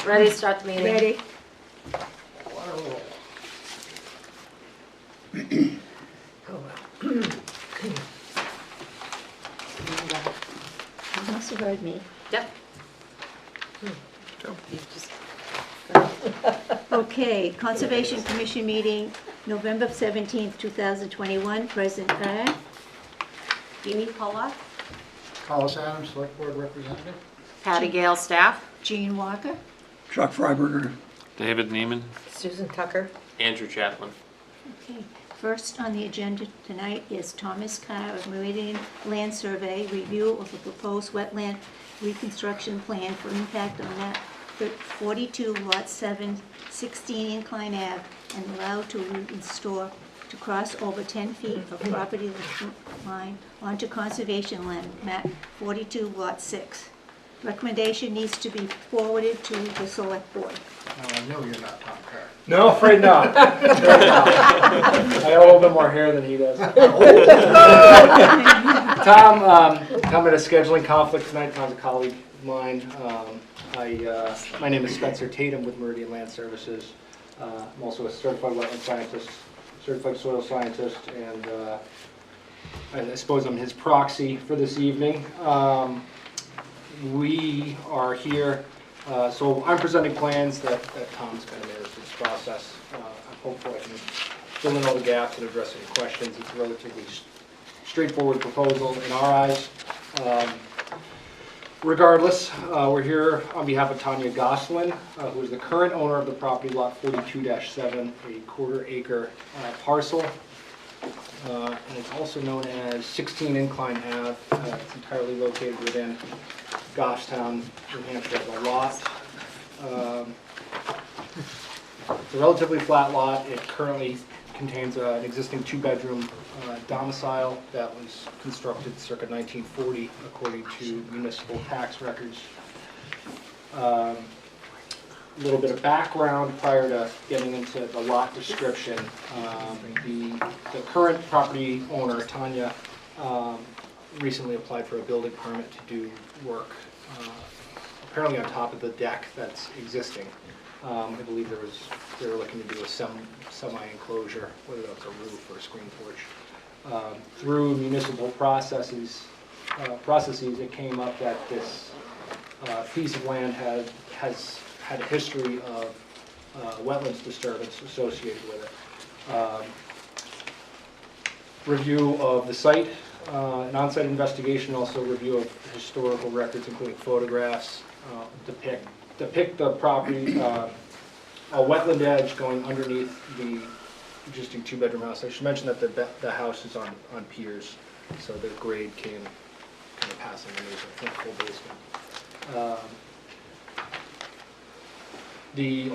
Ready to start the meeting? Ready? You must have heard me. Yep. Okay, Conservation Commission meeting, November 17th, 2021, present at Amy Pollock. Hollis Adams, Select Board Representative. Patty Gale, staff. Jean Walker. Chuck Freiberger. David Neiman. Susan Tucker. Andrew Chaplin. Okay, first on the agenda tonight is Thomas Carr of Meridian Land Survey, review of the proposed wetland reconstruction plan for impact on map 42, lot 7, 16 Incline Ave, and allowed to restore to cross over 10 feet of property line onto conservation land, map 42, lot 6. Recommendation needs to be forwarded to the select board. Now, I know you're not Tom Carr. No, afraid not. I got a little bit more hair than he does. Tom had a scheduling conflict tonight. Tom's a colleague of mine. My name is Spencer Tatum with Meridian Land Services. I'm also a certified wetland scientist, certified soil scientist, and I suppose I'm his proxy for this evening. We are here, so I'm presenting plans that Tom's kind of managed through this process. I'm hopeful I can fill in all the gaps and address any questions. It's a relatively straightforward proposal in our eyes. Regardless, we're here on behalf of Tanya Goslin, who is the current owner of the property, lot 42-7, a quarter-acre parcel. And it's also known as 16 Incline Ave. It's entirely located within Goffstown, New Hampshire, the lot. It's a relatively flat lot. It currently contains an existing two-bedroom domicile that was constructed circa 1940 according to municipal tax records. A little bit of background prior to getting into the lot description. The current property owner, Tanya, recently applied for a building permit to do work apparently on top of the deck that's existing. I believe they were looking to do a semi-enclosure, whether that's a roof or a screen porch. Through municipal processes, it came up that this piece of land has had a history of wetlands disturbance associated with it. Review of the site, an on-site investigation, also review of historical records, including photographs, depict the property, a wetland edge going underneath the existing two-bedroom house. I should mention that the house is on piers, so the grade came kind of passing underneath a full basement.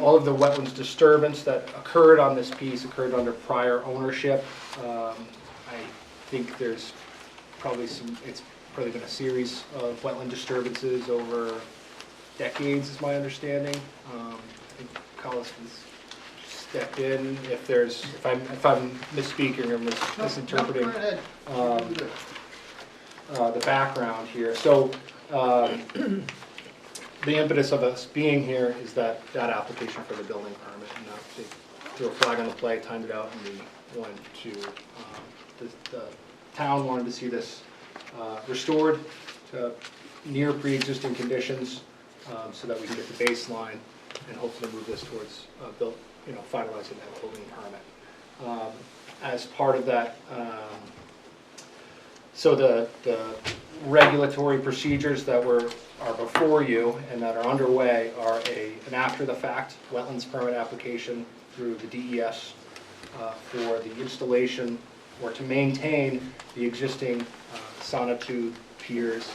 All of the wetlands disturbance that occurred on this piece occurred under prior ownership. I think there's probably it's probably been a series of wetland disturbances over decades, is my understanding. I think Collis has stepped in if I'm misspeaking or misinterpreting the background here. So the impetus of us being here is that application for the building permit, and they threw a flag on the play, timed it out, and we wanted to, the town wanted to see this restored to near pre-existing conditions, so that we can get the baseline and hopefully move this towards finalizing that building permit. As part of that, so the regulatory procedures that are before you and that are underway are an after-the-fact wetlands permit application through the DES for the installation or to maintain the existing sonotube piers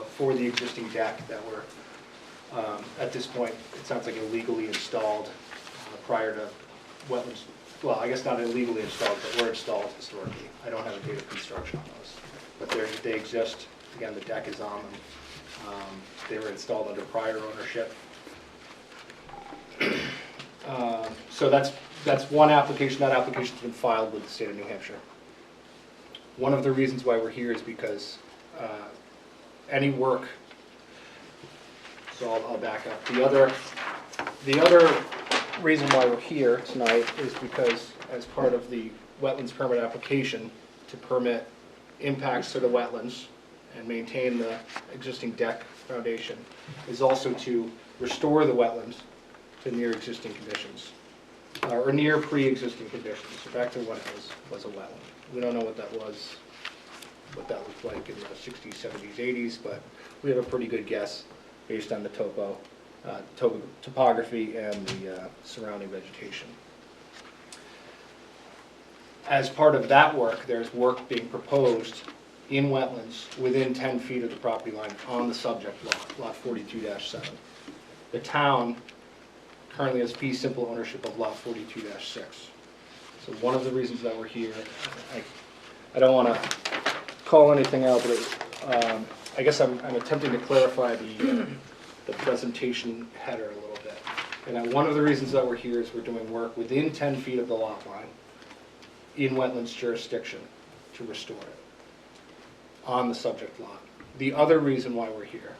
for the existing deck that were, at this point, it sounds like illegally installed prior to wetlands. Well, I guess not illegally installed, but were installed historically. I don't have a date of construction on those, but they exist. Again, the deck is on them. They were installed under prior ownership. So that's one application. That application's been filed with the state of New Hampshire. One of the reasons why we're here is because any work, so I'll back up. The other The other reason why we're here tonight is because as part of the wetlands permit application to permit impacts to the wetlands and maintain the existing deck foundation is also to restore the wetlands to near existing conditions, or near pre-existing conditions, so back to what it was a wetland. We don't know what that was, what that looked like in the 60s, 70s, 80s, but we have a pretty good guess based on the topography and the surrounding vegetation. As part of that work, there's work being proposed in wetlands within 10 feet of the property line on the subject lot, lot 42-7. The town currently has fee simple ownership of lot 42-6. So one of the reasons that we're here, I don't want to call anything out, but I guess I'm attempting to clarify the presentation header a little bit. And one of the reasons that we're here is we're doing work within 10 feet of the lot line in wetlands jurisdiction to restore it on the subject lot. The other reason why we're here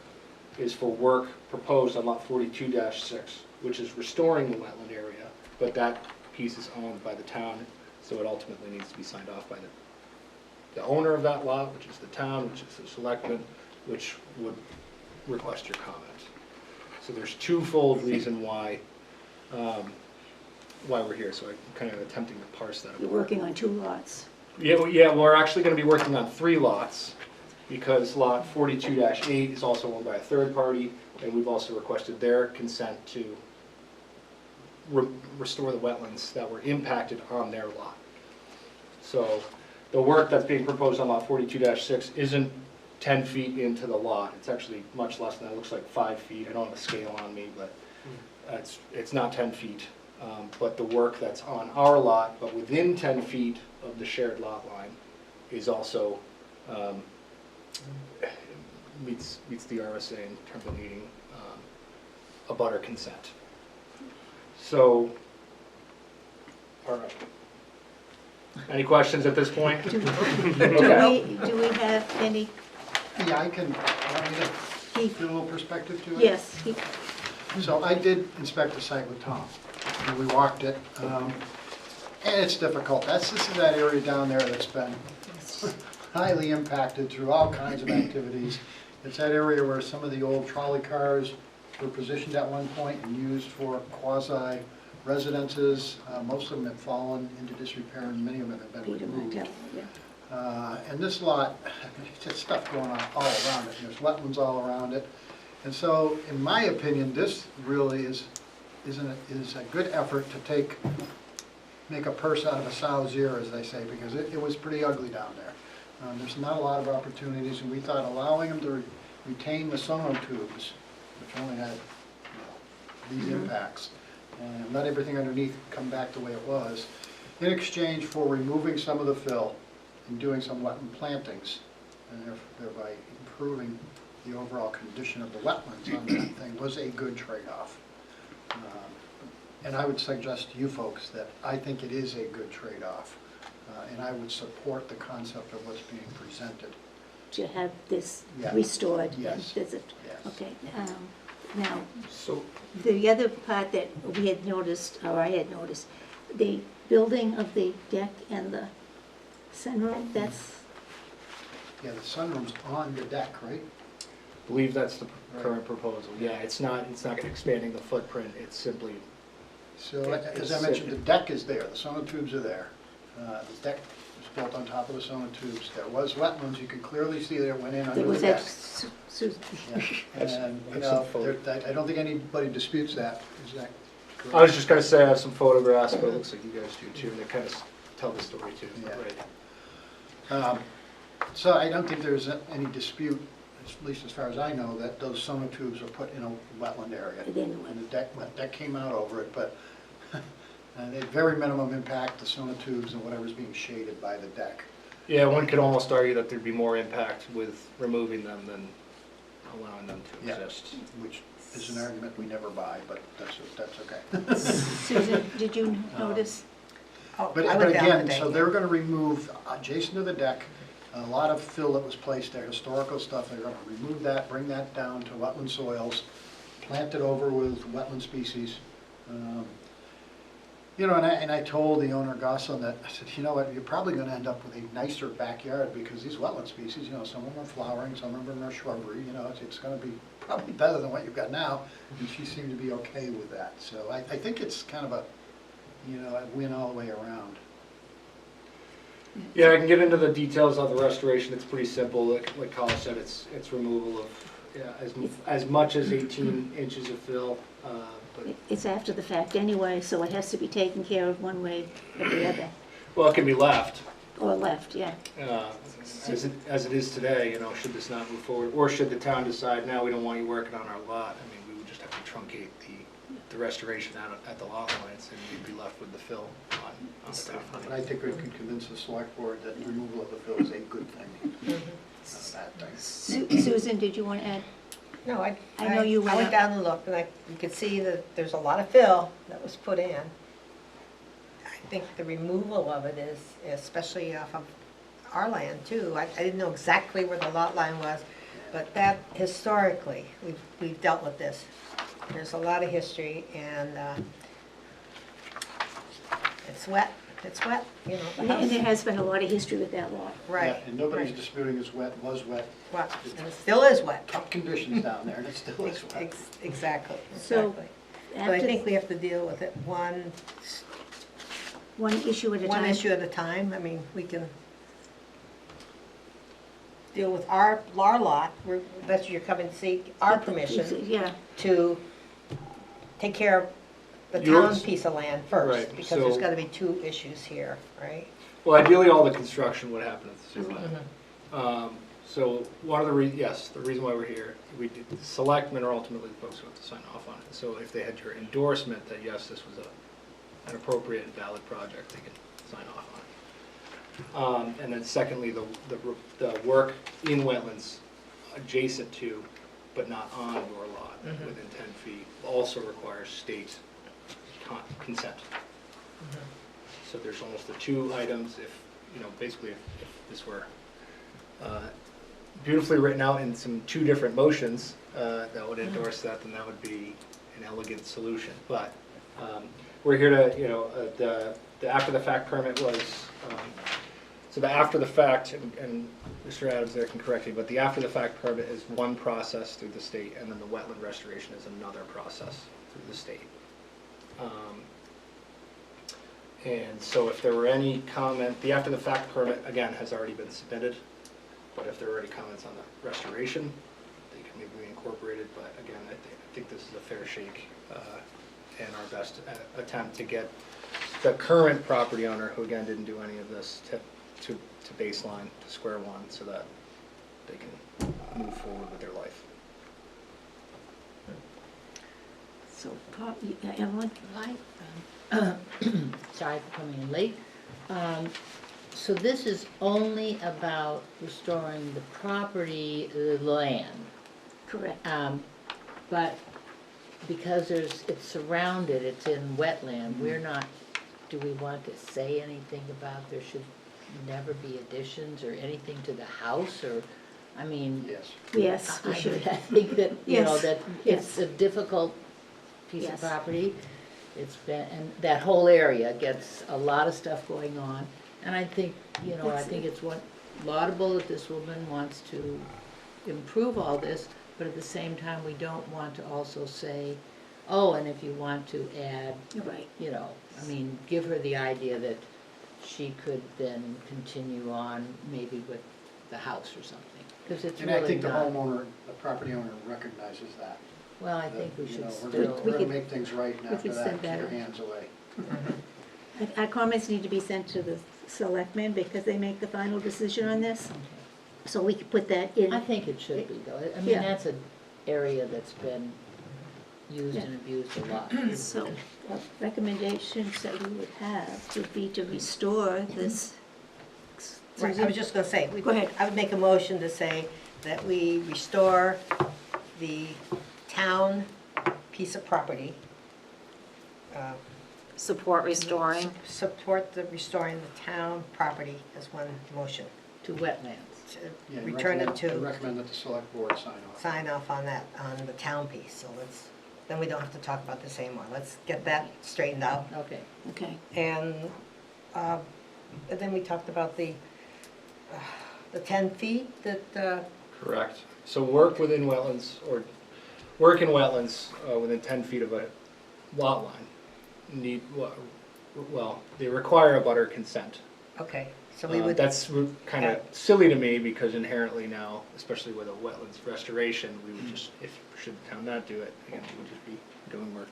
is for work proposed on lot 42-6, which is restoring the wetland area, but that piece is owned by the town, so it ultimately needs to be signed off by the owner of that lot, which is the town, which is the selectmen, which would request your comments. So there's twofold reason why we're here, so I'm kind of attempting to parse that apart. You're working on 2 lots. Yeah, we're actually going to be working on 3 lots, because lot 42-8 is also owned by a third party, and we've also requested their consent to restore the wetlands that were impacted on their lot. So the work that's being proposed on lot 42-6 isn't 10 feet into the lot. It's actually much less than that. It looks like 5 feet. I don't have a scale on me, but it's not 10 feet. But the work that's on our lot, but within 10 feet of the shared lot line, is also meets the RSA in terms of needing a butter consent. So, all right. Any questions at this point? Do we have any? Yeah, I can, want me to give a little perspective to it? Yes. So I did inspect the site with Tom, and we walked it, and it's difficult. This is that area down there that's been highly impacted through all kinds of activities. It's that area where some of the old trolley cars were positioned at one point and used for quasi-residences. Most of them have fallen into disrepair, and many of them have been removed. And this lot, it's just stuff going on all around it. There's wetlands all around it. And so, in my opinion, this really is a good effort to make a purse out of a sow's ear, as they say, because it was pretty ugly down there. There's not a lot of opportunities, and we thought allowing them to retain the sonotubes, which only had these impacts, and let everything underneath come back the way it was, in exchange for removing some of the fill and doing some wetland plantings, and thereby improving the overall condition of the wetlands on that thing, was a good trade-off. And I would suggest to you folks that I think it is a good trade-off, and I would support the concept of what's being presented. To have this Yeah. restored and Yes. visit. Yes. Okay. Now, So, the other part that we had noticed, or I had noticed, the building of the deck and the sunroom, that's, Yeah, the sunroom's on the deck, right? I believe that's the current proposal. Yeah, it's not expanding the footprint, it's simply, So, as I mentioned, the deck is there, the sonotubes are there. The deck was built on top of the sonotubes. There was wetlands, you can clearly see there went in under there the was deck. that, Yeah. And, you know, I don't think anybody disputes that. Is that correct? I was just gonna say I have some photographs, but it looks like you guys do too, and they kind of tell the story too. Yeah. Right. So I don't think there's any dispute, at least as far as I know, that those sonotubes were put in a wetland area. And the deck came out over it, but they had very minimum impact, the sonotubes and whatever's being shaded by the deck. Yeah, one could almost argue that there'd be more impact with removing them than allowing them to Yeah. exist. Which is an argument we never buy, but that's okay. Susan, did you notice? But again, so they're going to remove, adjacent to the deck, a lot of fill that was placed there, historical stuff. They're going to remove that, bring that down to wetland soils, plant it over with wetland species, You know, and I told the owner, Gosselin, that, I said, you know what, you're probably gonna end up with a nicer backyard, because these wetland species, you know, some of them are flowering, some of them are shrubbery, you know, it's gonna be probably better than what you've got now, and she seemed to be okay with that. So I think it's kind of a, you know, a win all the way around. Yeah, I can get into the details of the restoration. It's pretty simple. Like Colin said, it's removal of as much as 18 inches of fill. But It's after the fact anyway, so it has to be taken care of one way or the other, well, it can be left or left, yeah. as it is today. You know, should this not move forward, or should the town decide, now we don't want you working on our lot? I mean, we would just have to truncate the restoration out at the lot lines, and you'd be left with the fill on the town. But I think we could convince the select board that removal of the fill is a good thing, not a bad thing. Susan, did you want to add? No, I know you went went up. down and looked, and you could see that there's a lot of fill that was put in. I think the removal of it is, especially off of our land too, I didn't know exactly where the lot line was, but that historically, we've dealt with this. There's a lot of history, and it's wet, you know, the And house. there has been a lot of history with that lot. Right. Yeah, and nobody's disputing it's wet, was wet. Wet, and it still is wet. Tough conditions down there, and it still is wet. Exactly, So, exactly. But I after think we have to deal with it one issue at a time. one issue at a time. I mean, we can deal with our lot, that's you're coming to seek our permission Yeah, to take care of the town Yours? piece of land Right, first, because there's so- gotta be two issues here, right? Well, ideally, all the construction would happen at the same time. Mhm. So one of the the reason why we're here, the selectmen are ultimately the folks who have to sign off on it. So if they had your endorsement that yes, this was an appropriate and valid project, they can sign off on it. And then secondly, the work in wetlands adjacent to, but not on your lot, Mhm. within 10 feet, also requires state consent. So there's almost the two items, if, you know, basically if this were beautifully written out in two different motions that would endorse that, then that would be an elegant solution. But we're here to, you know, the after-the-fact permit was, so the after-the-fact, and Mr. Adams there can correct me, but the after-the-fact permit is one process through the state, and then the wetland restoration is another process through the state. And so if there were any comment, the after-the-fact permit, again, has already been submitted, but if there are any comments on the restoration, they can maybe be incorporated, but again, I think this is a fair shake and our best attempt to get the current property owner, who again didn't do any of this, to baseline, to square one, so that they can move forward with their life. so, Evelyn? Sorry for coming in late. So this is only about restoring the property, the land. Correct. But because it's surrounded, it's in wetland, we're not, do we want to say anything about there should never be additions or anything to the house, or, I mean. Yes. Yes, we I should. I think that, you know, Yes, that it's a difficult piece of Yes. property. It's been, and that whole area gets a lot of stuff going on. And I think, you know, I think it's laudable that this woman wants to improve all this, but at the same time, we don't want to also say, oh, and if you want to add, You're right. you know, I mean, give her the idea that she could then continue on maybe with the house or something, because it's And really I think the not. homeowner, the property owner recognizes that. Well, I that, think we you should know, still. We're could- gonna make things right, and we after could that, send keep that your out. hands away. Our comments need to be sent to the selectmen because they make the final decision on this, so we could put that in. I think it should be, though. I mean, Yeah. that's an area that's been used and abused a lot. So, recommendations that we would have would be to restore this. Right, I was just gonna say, Go ahead. I would make a motion to say that we restore the town piece of property. Support restoring. Support the restoring the town property as one motion. To wetlands. To Yeah, return it I to, recommend that the select board sign off. sign off on that, on the town piece, so let's, then we don't have to talk about this anymore. Let's get that straightened out. Okay. Okay. And then we talked about the 10 feet that, Correct. So work within wetlands, or work in wetlands within 10 feet of a lot line need, well, they require a butter consent. okay, so we would. That's kind of silly to me because inherently now, especially with a wetlands restoration, we would just, if, should the town not do it, again, we would just be doing work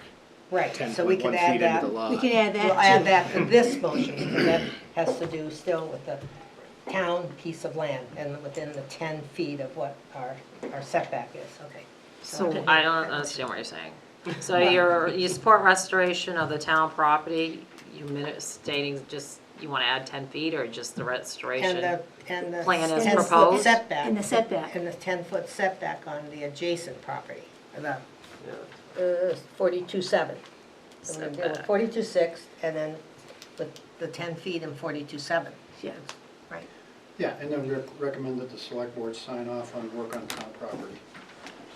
Right, 10.1 so we feet can into add the that. lot. We can add that too. We'll add that to this motion, because that has to do still with the town piece of land and within the 10 feet of what our setback is, okay. So I don't understand what you're saying. So you support restoration of the town property, you stating just, you want to add 10 feet or just the restoration? And the Plan as 10-foot proposed? setback. And the setback. And the 10-foot setback on the adjacent property, the 42.7. So we're gonna do Setback. 42.6 and then with the 10 feet and 42.7. Yeah. Right. Yeah, and then recommend that the select board sign off on work on town property,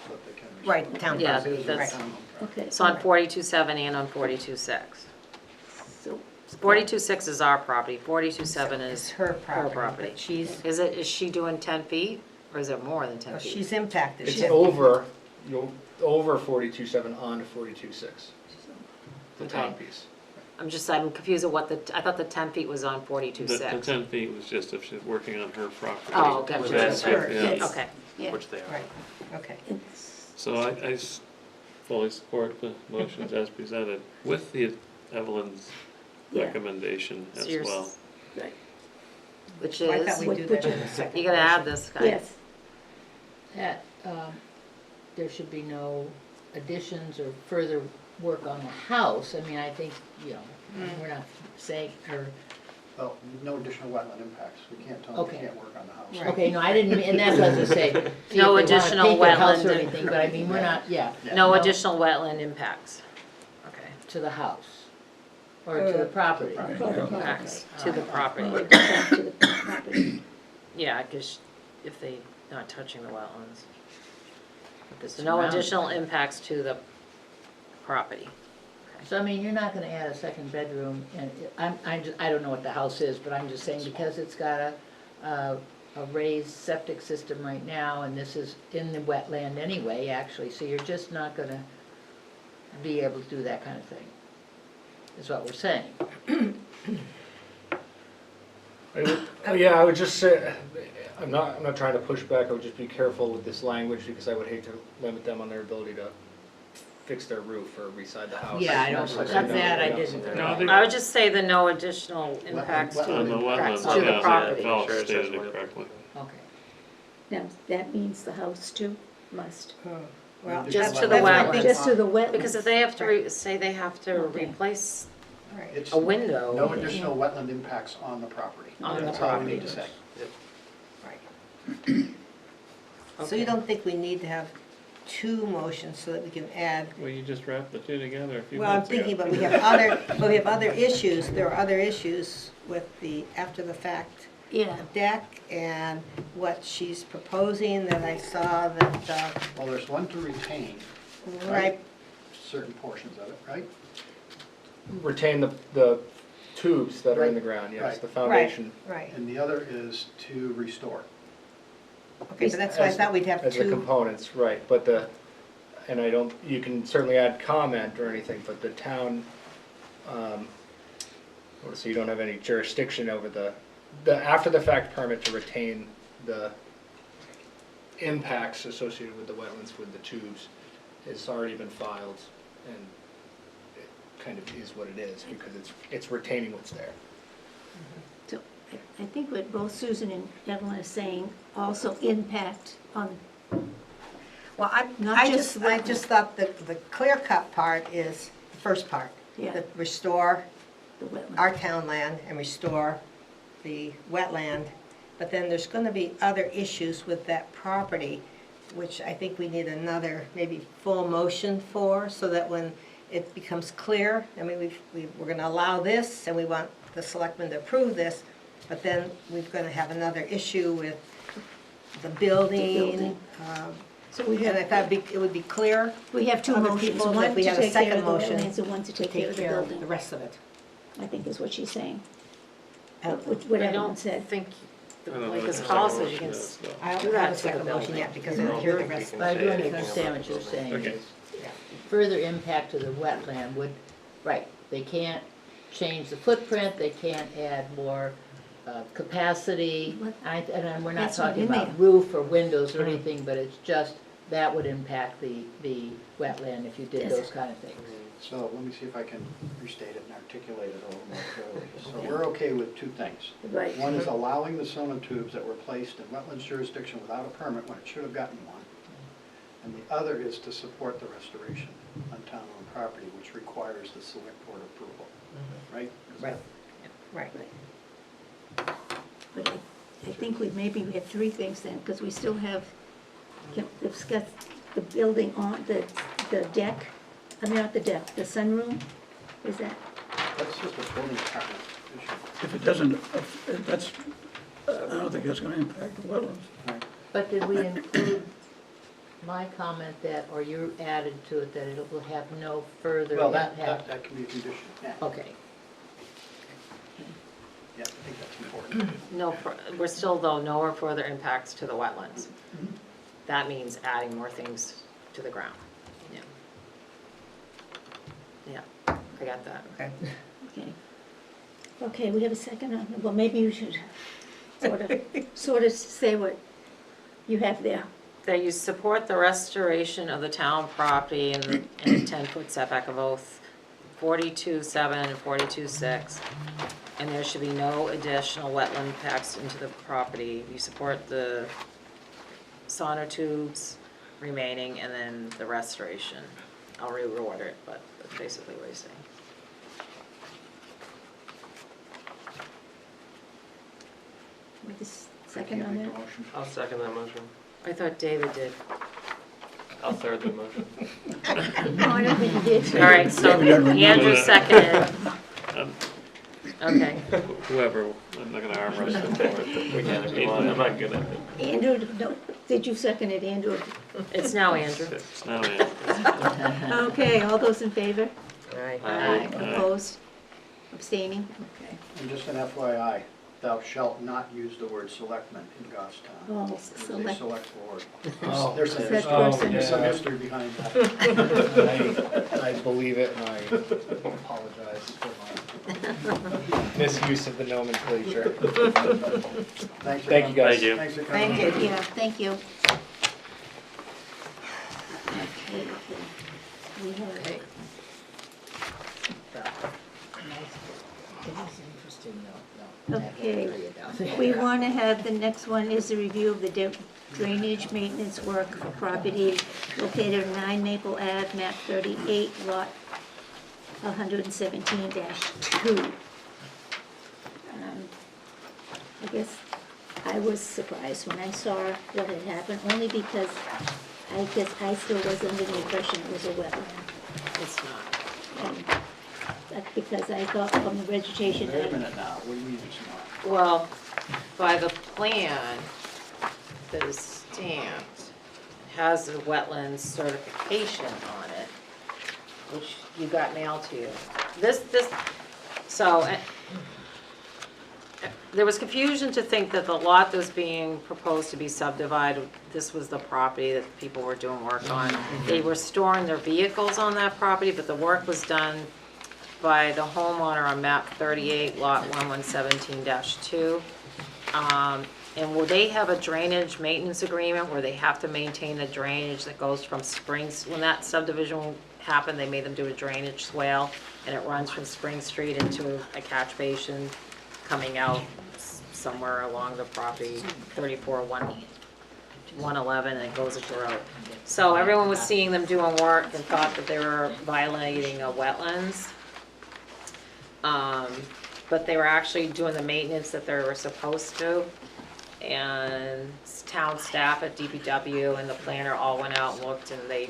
so that they can. Right, town Yeah, property, It is that's- a right. town property. Okay. So on 42.7 and on 42.6. So 42.6 is our property, 42.7 It's is her property, property. but she's, Is she doing 10 feet or is it more than 10 feet? she's impacted. It's She's- over, over 42.7 onto 42.6, the Okay. town piece. I'm confused at what I thought the 10 feet was on The 42.6. 10 feet was just if she's working on her property. Oh, gotcha. Which That's is- her. yeah, Yes. Okay. Yeah. Which they are. Right, okay. It's- So I fully support the motions as presented with the Evelyn's Yeah. recommendation So as you're well. Right. Which I thought is, we'd do that in a second. you gotta add this guy. Yes. That, there should be no additions or further work on the house. I mean, I think, you know, we're not saying, or, Well, no additional wetland impacts, we can't tell them Okay. they can't work on the house. Right. okay, no, I didn't mean, and that's what I was gonna say. see if No they wanna additional paint their house or wetland anything, but I mean, we're not, yeah. No additional wetland impacts. Okay. To the house, or to the property. Impacts to the property. Back to the property. Yeah, because if they not touching the wetlands. It's So no surrounded. additional impacts to the property. So I mean, you're not gonna add a second bedroom, and I don't know what the house is, but I'm just saying, because it's got a raised septic system right now, and this is in the wetland anyway, actually, so you're just not gonna be able to do that kind of thing, is what we're saying. I would just say, I'm not trying to push back, I would just be careful with this language, because I would hate to limit them on their ability to fix their roof or reside the house. Yeah, I don't, So that's no, that I no, didn't. no. No, I think- I would just say the no additional impacts Wetland- to On the impacts wetlands, to the yeah, property. Phil Sure, it says stated it what- correctly. Okay. Now, that means the house too, must. Well, Just that's- to the that's what I wetland. think- Just to the wetlands. Because if they have to, say they have to Okay. replace Right. It's a window. no additional wetland impacts on the property. On the That's all we property. need to say. Right. So Okay. you don't think we need to have two motions so that we can add? Well, you just wrapped the two together a few Well, I'm minutes ago. thinking, but we have other issues, there are other issues with the after the fact Yeah. deck and what she's proposing that I saw that, Well, there's one to retain right, certain portions of it, right? Retain the tubes that are in the ground, yes, Right. the foundation. right. And the other is to restore. Okay, so that's why I As- thought we'd have As the two. components, right, but and I don't, you can certainly add comment or anything, but the town, so you don't have any jurisdiction over the after-the-fact permit to retain the impacts associated with the wetlands with the tubes has already been filed, and it kind of is what it is, because it's retaining what's there. So I think what both Susan and Evelyn are saying also impact on, Well, Not I just just thought that the clear cut part is the first part. Yeah. That restore the wetland. our town land and restore the wetland. But then there's gonna be other issues with that property, which I think we need another maybe full motion for, so that when it becomes clear, I mean, we're gonna allow this, and we want the selectmen to approve this, but then we're gonna have another issue with the building. So we And I have, thought it would be clear we have two other motions, people, one if to we had a take care second of the motion, wetlands and one to to take care of the the building, rest of it. I think is what she's saying. I I Whatever don't one said. think, I don't know like what this the policy, second you can, motion is, though. I Do don't that have a to the second motion building. yet because I didn't hear the rest. But I do understand what you're saying. Okay. is Further impact to the wetland would, right, they can't change the footprint, they can't add more capacity. What? And we're not That's not talking in about there. roof or windows or anything, but it's just, that would impact the wetland if you did Yes. those kind of things. So let me see if I can restate it and articulate it a little more clearly. So we're okay with two things. Right. One is allowing the sonotubes that were placed in wetlands jurisdiction without a permit when it should have gotten one. And the other is to support the restoration on town-owned property, which requires the select board approval, right? Is Right. that- Right. But I think we have three things then, because we still have, can discuss the building on, the deck, I mean, not the deck, the sunroom, is that? That's just a building department issue. If it doesn't, if that's, I don't think that's gonna impact the wetlands. Right. But did we include my comment that, or you added to it that it will have no further Well, impact? that can be a condition, yeah. Okay. Yeah, I think that's important. no, we're still though, no further impacts to the wetlands. That means adding more things to the ground. Yeah. Yeah, I got that. Okay. Okay. Okay, we have a second on, well, maybe you should sort of say what you have there. That you support the restoration of the town property in the 10-foot setback of both 42.7 and 42.6. And there should be no additional wetland impacts into the property. You support the sonotubes remaining and then the restoration. I'll reword it, but that's basically what he's saying. With this second on that? I'll second that motion. I thought David did. I'll third the motion. No, I don't think you did. All right, so Andrew seconded. Um, Okay. Whoever, I'm not gonna arm wrestle for it. We can if you want, I'm not good at it. Andrew, no, did you second it, Andrew? It's now Andrew. It's now in. Okay, all those in favor? Aye. Aye. Opposed? Abstaining? Okay. And just an FYI, thou shalt not use the word selectmen in Goffstown. Oh, It is a select, select board. Oh, There's Is some that history- person- there's some history behind that. I believe it, and I apologize for my misuse of the nomenclature. Thanks for Thank you, guys. Thank you. Thanks for coming. Thank you. yeah, thank you. Okay, we have, Okay. It is interesting though, no. that whole Okay. area down there. we want to have, the next one is a review of the drainage maintenance work for property located at 9 Maple Ave, map 38, lot 117-2. I guess I was surprised when I saw what had happened, only because I guess I still was under the impression it was a wetland. It's not. And that's because I thought from the vegetation. Wait a minute now, what do you mean it's not? Well, by the plan that is stamped, it has the wetlands certification on it, which you got mailed to you. So, there was confusion to think that the lot that was being proposed to be subdivided, this was the property that people were doing work on. They were storing their vehicles on that property, but the work was done by the homeowner on map 38, lot 1117-2. And will they have a drainage maintenance agreement where they have to maintain the drainage that goes from Springs? When that subdivision happened, they made them do a drainage swale, and it runs from Spring Street into a catch basin coming out somewhere along the property, 111, and it goes into the road. So everyone was seeing them doing work and thought that they were violating a wetlands. But they were actually doing the maintenance that they were supposed to. And town staff at DPW and the planner all went out and looked, and they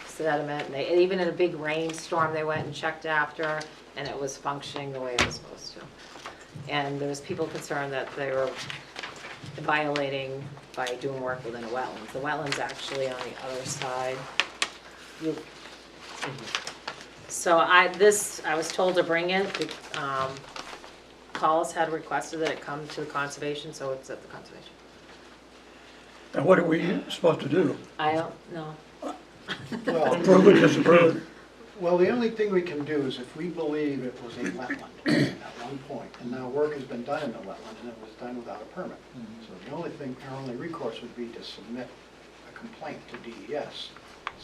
sediment, and they, even in a big rainstorm, they went and checked after, and it was functioning the way it was supposed to. And there was people concerned that they were violating by doing work within a wetland. The wetland's actually on the other side. You- So I was told to bring it, Collis had requested that it come to the conservation, so it's at the conservation. And what are we supposed to do? I don't know. Well, Approve it, disapprove it? well, the only thing we can do is if we believe it was a wetland at one point, and now work has been done in the wetland, and it was done without a permit. So the only thing, our only recourse would be to submit a complaint to DES,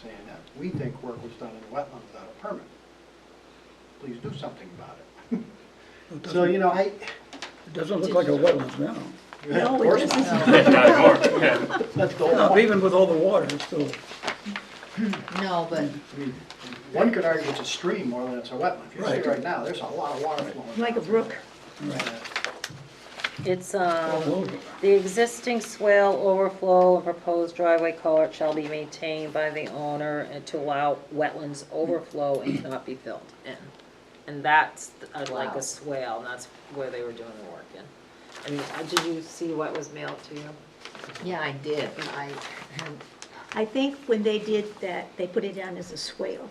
saying that we think work was done in the wetland without a permit. Please do something about it. It So, you doesn't, know, it doesn't look like a wetlands now. of No, it course doesn't. not. That's the whole No, point. even with all the water, it's still, No, but, I mean, one could argue it's a stream more than it's a wetland. If you see Right. right now, there's a lot of water flowing. Like a brook. It's, all over. the existing swale overflow and proposed driveway culvert shall be maintained by the owner and to allow wetlands overflow and cannot be filled in. And that's like Wow. a swale, and that's where they were doing the work in. I mean, did you see what was mailed to you? yeah, I did, I think when they did that, they put it down as a swale.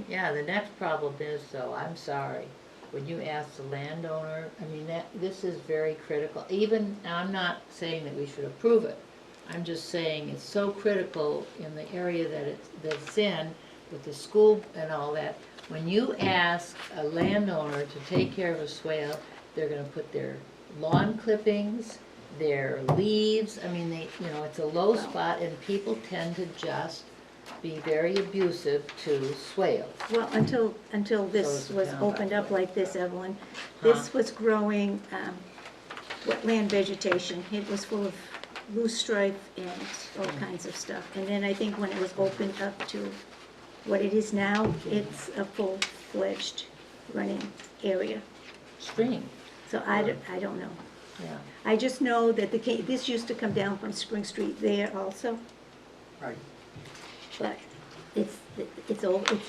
yeah, the next problem is though, I'm sorry, when you ask the landowner, I mean, this is very critical. Even, now I'm not saying that we should approve it. I'm just saying it's so critical in the area that's in, with the school and all that. When you ask a landowner to take care of a swale, they're gonna put their lawn clippings, their leaves, I mean, it's a low spot and people tend to just be very abusive to swales. Well, until this Goes was down opened that up way. like this, Evelyn, Huh? this was growing wetland vegetation. It was full of loosestrife and all kinds of stuff. And then I think when it was opened up to what it is now, it's a full-fledged running area. Stream, So I don't know. yeah. I just know that this used to come down from Spring Street there also, Right. but it's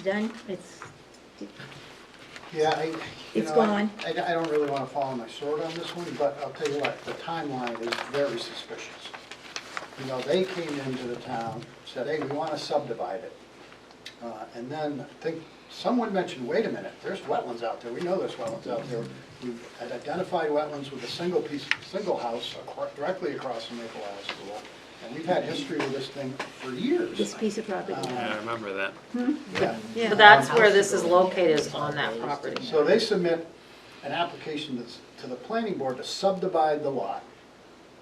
done, Yeah, It's gone. I don't really want to fall on my sword on this one, but I'll tell you what, the timeline is very suspicious. You know, they came into the town, said, hey, we want to subdivide it. And then I think someone mentioned, wait a minute, there's wetlands out there. We know there's wetlands out there. We've identified wetlands with a single house directly across from Maple Isle School. And we've had history with this thing for years. this piece of property. Yeah, I remember that. Yeah. Yeah. But that's where this is located, is on that property. So they submit an application to the planning board to subdivide the lot.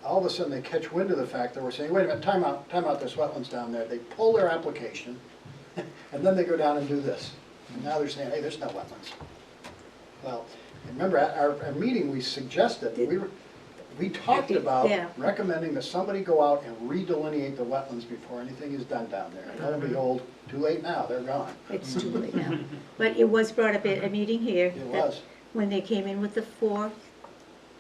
All of a sudden, they catch wind of the fact that we're saying, wait a minute, time out, there's wetlands down there. They pull their application, and then they go down and do this. And now they're saying, hey, there's no wetlands. Well, remember, at our meeting, we suggested, we talked about Yeah. recommending that somebody go out and redelineate the wetlands before anything is done down there. And lo and behold, too late now, they're gone. It's too late now. But it was brought up at a meeting here. It that was. When they came in with the four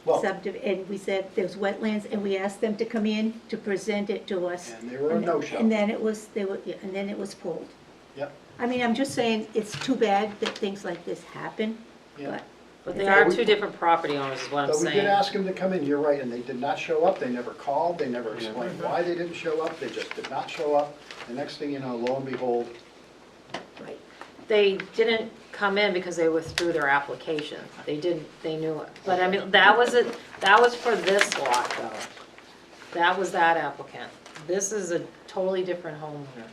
Well, and we said there's wetlands, and we asked them to come in to present it to us. and they were a no-show. And then it was, and then it was pulled. Yep. I mean, I'm just saying, it's too bad that things like this happen, Yeah. But they are two different property owners, is what I'm But we did saying. ask them to come in, you're right, and they did not show up, they never called, they never explained why they didn't show up, they just did not show up. The next thing you know, lo and behold, right? They didn't come in because they withdrew their application. They knew it. But I mean, that was for this lot though. That was that applicant. This is a totally different homeowner.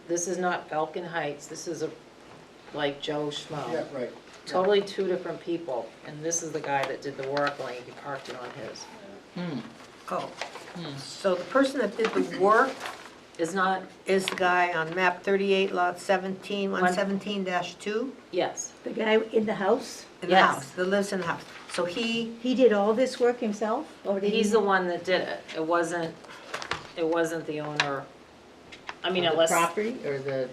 This is not Falcon Heights, this is like Joe Schmo. yeah, right. Totally two different people, and this is the guy that did the work, like he parked it on his. Oh, so the person that did the work Is not, is the guy on map 38, lot 17, 117-2? yes, The guy in the house, In the Yes. house, that lives in the house. So he, he did all this work himself, or did he? he's the one that did it. It wasn't the owner. I mean, The unless, property or the,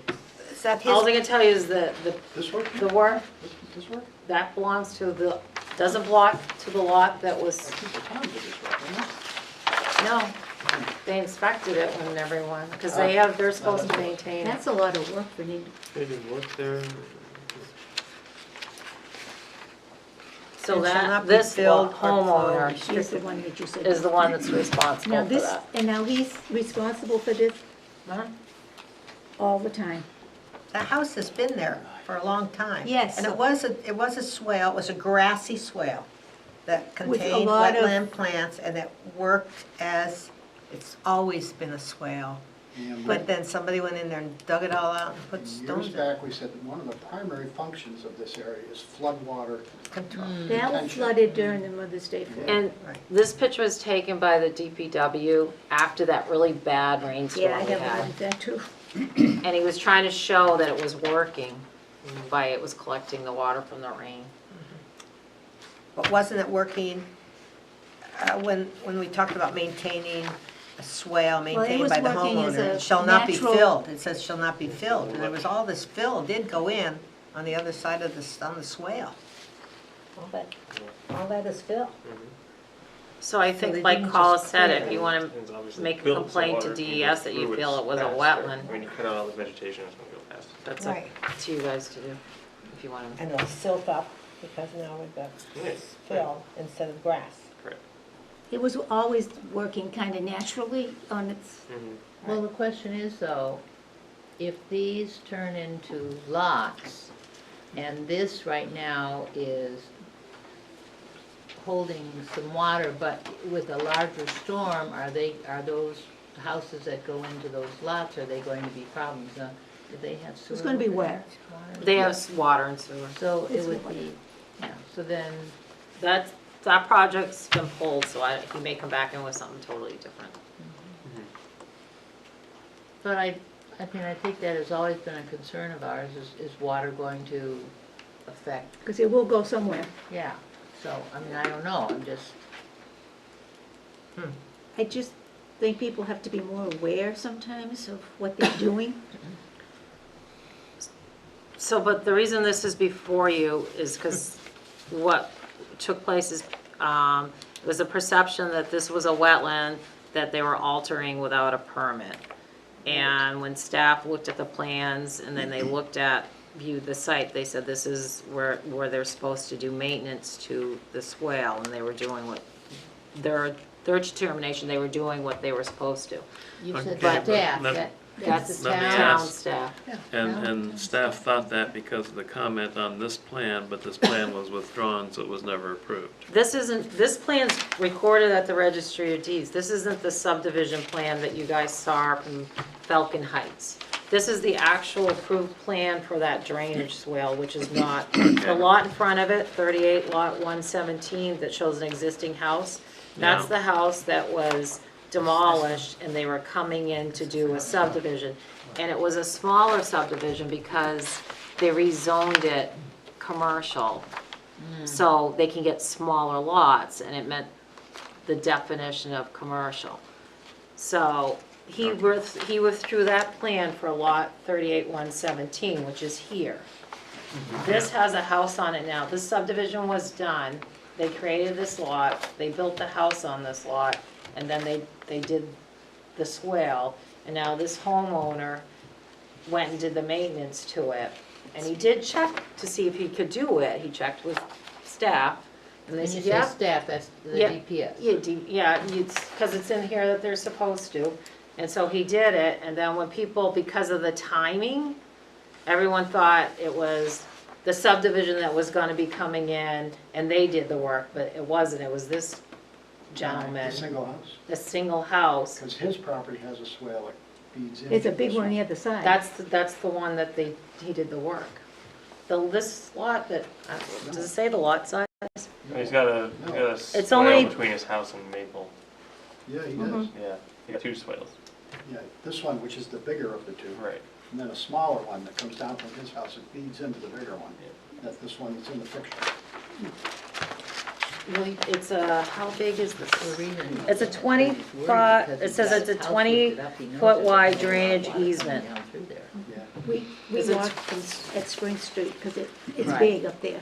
is that all I his? can tell you is that This work? the work, This work? that belongs to doesn't belong to the lot that was, I think the town did this work, didn't no. They inspected it when everyone, because they're supposed to maintain it. That's a lot of work for him. They did work there. So And shall that, not be this filled or homeowner She's the one that you said. is the one that's responsible Now for this, that. and now he's responsible for this Huh? all the time. The house has been there for a long time. Yes. And it was a swale, it was a grassy swale that With a contained lot of- wetland plants, and it worked as, it's always been a swale. And But then somebody went in there and dug it all out and put years stones in. back, we said that one of the primary functions of this area is floodwater. Control. That was Retention. flooded during the Mother's Day flood. And Right. this picture was taken by the DPW after that really bad rainstorm Yeah, I we have one had. like that too. And he was trying to show that it was working by it was collecting the water from the rain. But wasn't it working, when we talked about maintaining a swale maintained was by the working as homeowner? a It shall not be natural- filled, it says shall not be filled, and there was all this fill did go in on the other side of on the swale. All that is fill. So I they think, like didn't Paula just said, clear if it. you want It's to obviously make a built so complaint to water can go DES that you through feel it was a faster. wetland, I mean, you cut out all the vegetation, it's gonna go faster. that's Right. up to you guys to do, if you want to. And it'll silt up, because now we've got Yes. fill instead of grass. Correct. It was always working kind of naturally on its, Well, the question is though, if these turn into lots, and this right now is holding some water, but with a larger storm, are those houses that go into those lots, are they going to be problems? Do they have sewer? it's gonna be over wet. there? Water? They have water and sewer. So it It's would wet. be, yeah, so then, That project's been pulled, so he may come back in with something totally different. but I think that has always been a concern of ours, is water going to affect, because it will go somewhere. yeah. So, I mean, I don't know, I'm just, I just think people have to be more aware sometimes of what they're doing. So, but the reason this is before you is because what took place is, it was a perception that this was a wetland that they were altering without a permit. And when staff looked at the plans and then they viewed the site, they said this is where they're supposed to do maintenance to the swale, and they were doing what, their determination, they were doing what they were supposed to. you said Okay, staff, but that's the let me town. Town ask. staff. And staff thought that because of the comment on this plan, but this plan was withdrawn, so it was never approved. This plan's recorded at the Registry of Deeds. This isn't the subdivision plan that you guys saw from Falcon Heights. This is the actual approved plan for that drainage swale, which is not, the lot in front of it, 38 lot 117, that shows an existing house. That's Yeah. the house that was demolished, and they were coming in to do a subdivision. And it was a smaller subdivision because they rezoned it commercial. So they can get smaller lots, and it meant the definition of commercial. So he withdrew that plan for lot 38-117, which is here. This has a house on it now. This subdivision was done. They created this lot, they built the house on this lot, and then they did the swale. And now this homeowner went and did the maintenance to it. And he did check to see if he could do it. He checked with staff, and they When you said, say yeah. staff, that's the Yeah. DPS. Yeah, because it's in here that they're supposed to. And so he did it, and then when people, because of the timing, everyone thought it was the subdivision that was gonna be coming in, and they did the work, but it wasn't. It was this gentleman, A single house, a single house. because his property has a swale that feeds in. It's a big one the other side. That's the one that he did the work. This lot that, does it say the lot size? He's got a It's only- swale between his house and Maple. Yeah, he Mm-hmm. does. Yeah, he got two swales. Yeah, this one, which is the bigger of the two. Right. And then a smaller one that comes down from his house and feeds into the bigger one. That's this one that's in the picture. Well, it's how big is this? The reason It's a he's 20-foot, worried because it says he's it's a got house lifted up, he knows there's 20-foot-wide a lot of drainage water coming easement. down through there. Yeah. We Is it- walked at Spring Street because it's Right. big up there.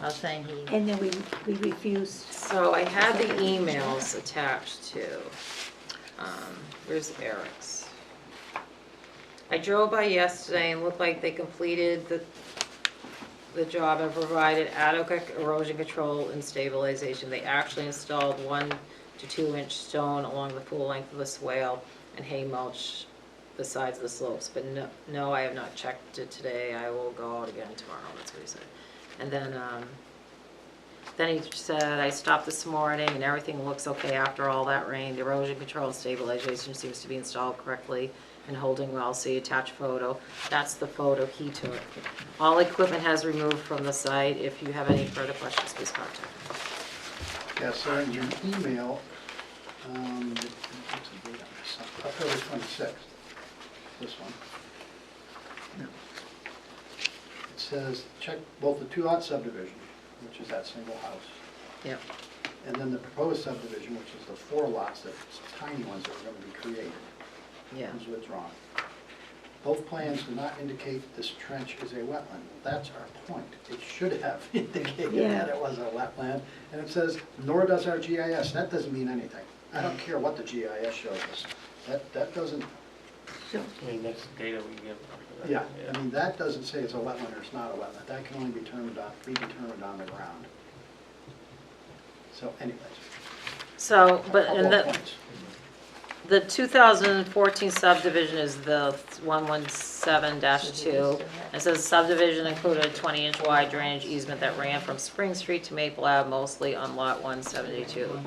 I was saying he, And then we refused. So I had the emails attached to, where's Eric's? I drove by yesterday and looked like they completed the job and provided adequate erosion control and stabilization. They actually installed 1 to 2 inch stone along the full length of the swale and hay mulch the sides of the slopes. But no, I have not checked it today. I will go out again tomorrow. That's what he said. And then he said, I stopped this morning and everything looks okay after all that rain. The erosion control and stabilization seems to be installed correctly and holding well. See attached photo. That's the photo he took. All equipment has removed from the site. If you have any further questions, please contact me. Yeah, so in your email, what's the date on this? October 26th, this one. It says, check both the 2-lot subdivision, which is that single house, Yep. and then the proposed subdivision, which is the 4 lots, the tiny ones that are going to be created, Yeah. is withdrawn. Both plans do not indicate this trench is a wetland. That's our point. It should have indicated that it was a wetland, and it says, nor does our GIS. That doesn't mean anything. I don't care what the GIS shows us. That doesn't, So, I mean, that's data we give. yeah, I mean, that doesn't say it's a wetland or it's not a wetland. That can only be determined on the ground. So anyways, So, but, couple and of the, points. the 2014 subdivision is the 117-2. It says subdivision included a 20-inch wide drainage easement that ran from Spring Street to Maple Ave, mostly on lot 172.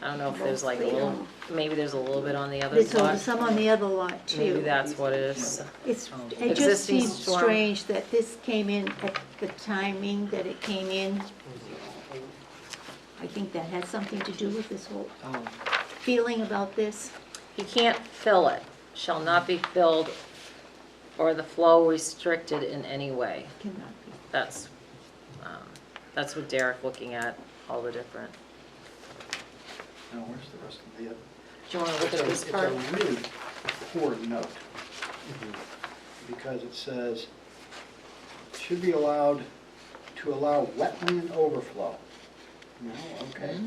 I don't know if there's like a little, maybe there's a little bit on the other there's lot. some on the other lot Maybe too. that's what it is. It just Existing seems storm. strange that this came in at the timing that it came in. I think that has something to do with this whole feeling about this. He can't fill it, shall not be filled or the flow restricted in any way. Cannot be. That's what Derek looking at, all the different. Now, where's the rest of the? Do you want to look at this part? It's a really poor note, because it says, should be allowed to allow wetland overflow. No, okay.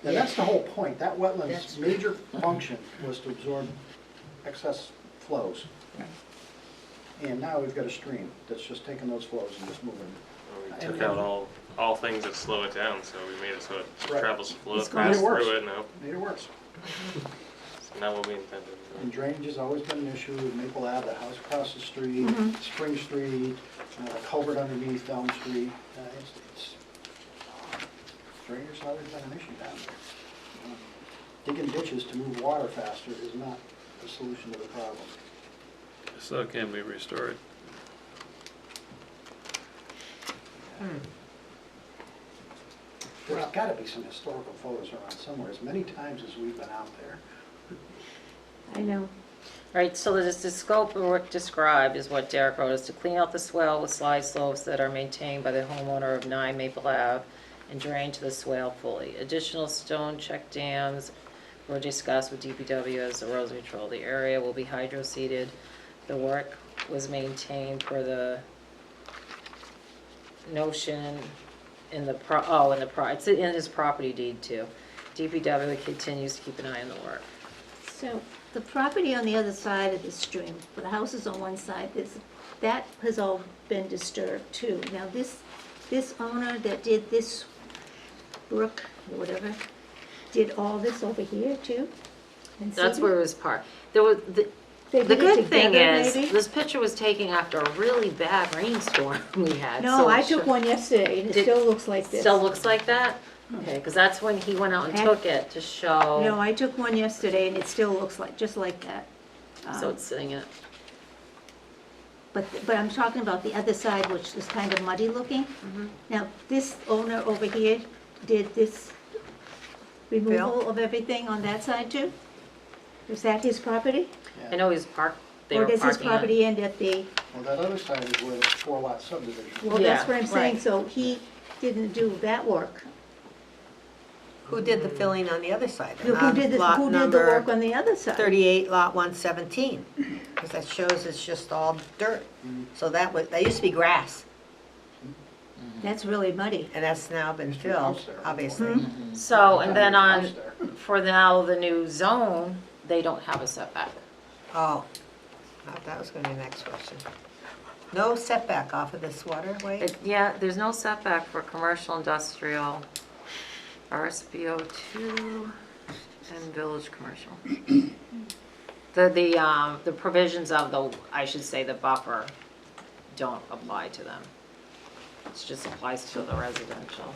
And that's the whole point, that wetland's major function was to absorb excess flows. And now we've got a stream that's just taking those flows and just moving. We took out all things that slow it down, so we made it so it Right. travels flow It's fast gonna work. through it now. Made it worse. So not what we intended. And drainage has always been an issue with Maple Ave, the house across the street, Spring Street, the culvert underneath Elm Street. Drainage has always been an issue down there. Digging ditches to move water faster is not the solution to the problem. So it can be restored. There's gotta be some historical photos around somewhere, as many times as we've been out there. I know. Right, so the scope of work described is what Derek wrote, is to clean out the swale with slide slopes that are maintained by the homeowner of 9 Maple Ave and drain to the swale fully. Additional stone check dams were discussed with DPW as erosion control. The area will be hydro-seeded. The work was maintained per the notion in the it's in his property deed too. DPW continues to keep an eye on the work. So the property on the other side of the stream, the house is on one side, that has all been disturbed too. Now this owner that did this brook or whatever, did all this over here too? And That's Sydney? where it was parked. There was, They the did it good thing together, is, maybe? this picture was taken after a really bad rainstorm we had. No, so I it took sure- one yesterday and it Did- still looks like this. Still looks like that? Okay, because that's when he went out and And- took it to show, No, I took one yesterday and it still looks like, just like that. so it's sitting in. But I'm talking about the other side, which is kind of muddy looking. Now, this owner over here did this removal of everything on that side too? Is that his property? I know he's parked, they Or were does his parking it. property end at the, Well, that other side is where the 4-lot subdivision. well, Yeah, that's what I'm saying, right. so he didn't do that work. Who did the filling on the other side? Who did the Lot work number on the other side? 38, lot 117, because that shows it's just all dirt. So that used to be grass, That's really muddy. and that's now been Used to be a house filled, there. obviously. So, and then House on, there. for now, the new zone, they don't have a setback. Oh, thought that was gonna be the next question. No setback off of this waterway? Yeah, there's no setback for commercial, industrial, RSBO 2, and village commercial. The provisions of the, I should say, the buffer don't apply to them. It just applies to the residential.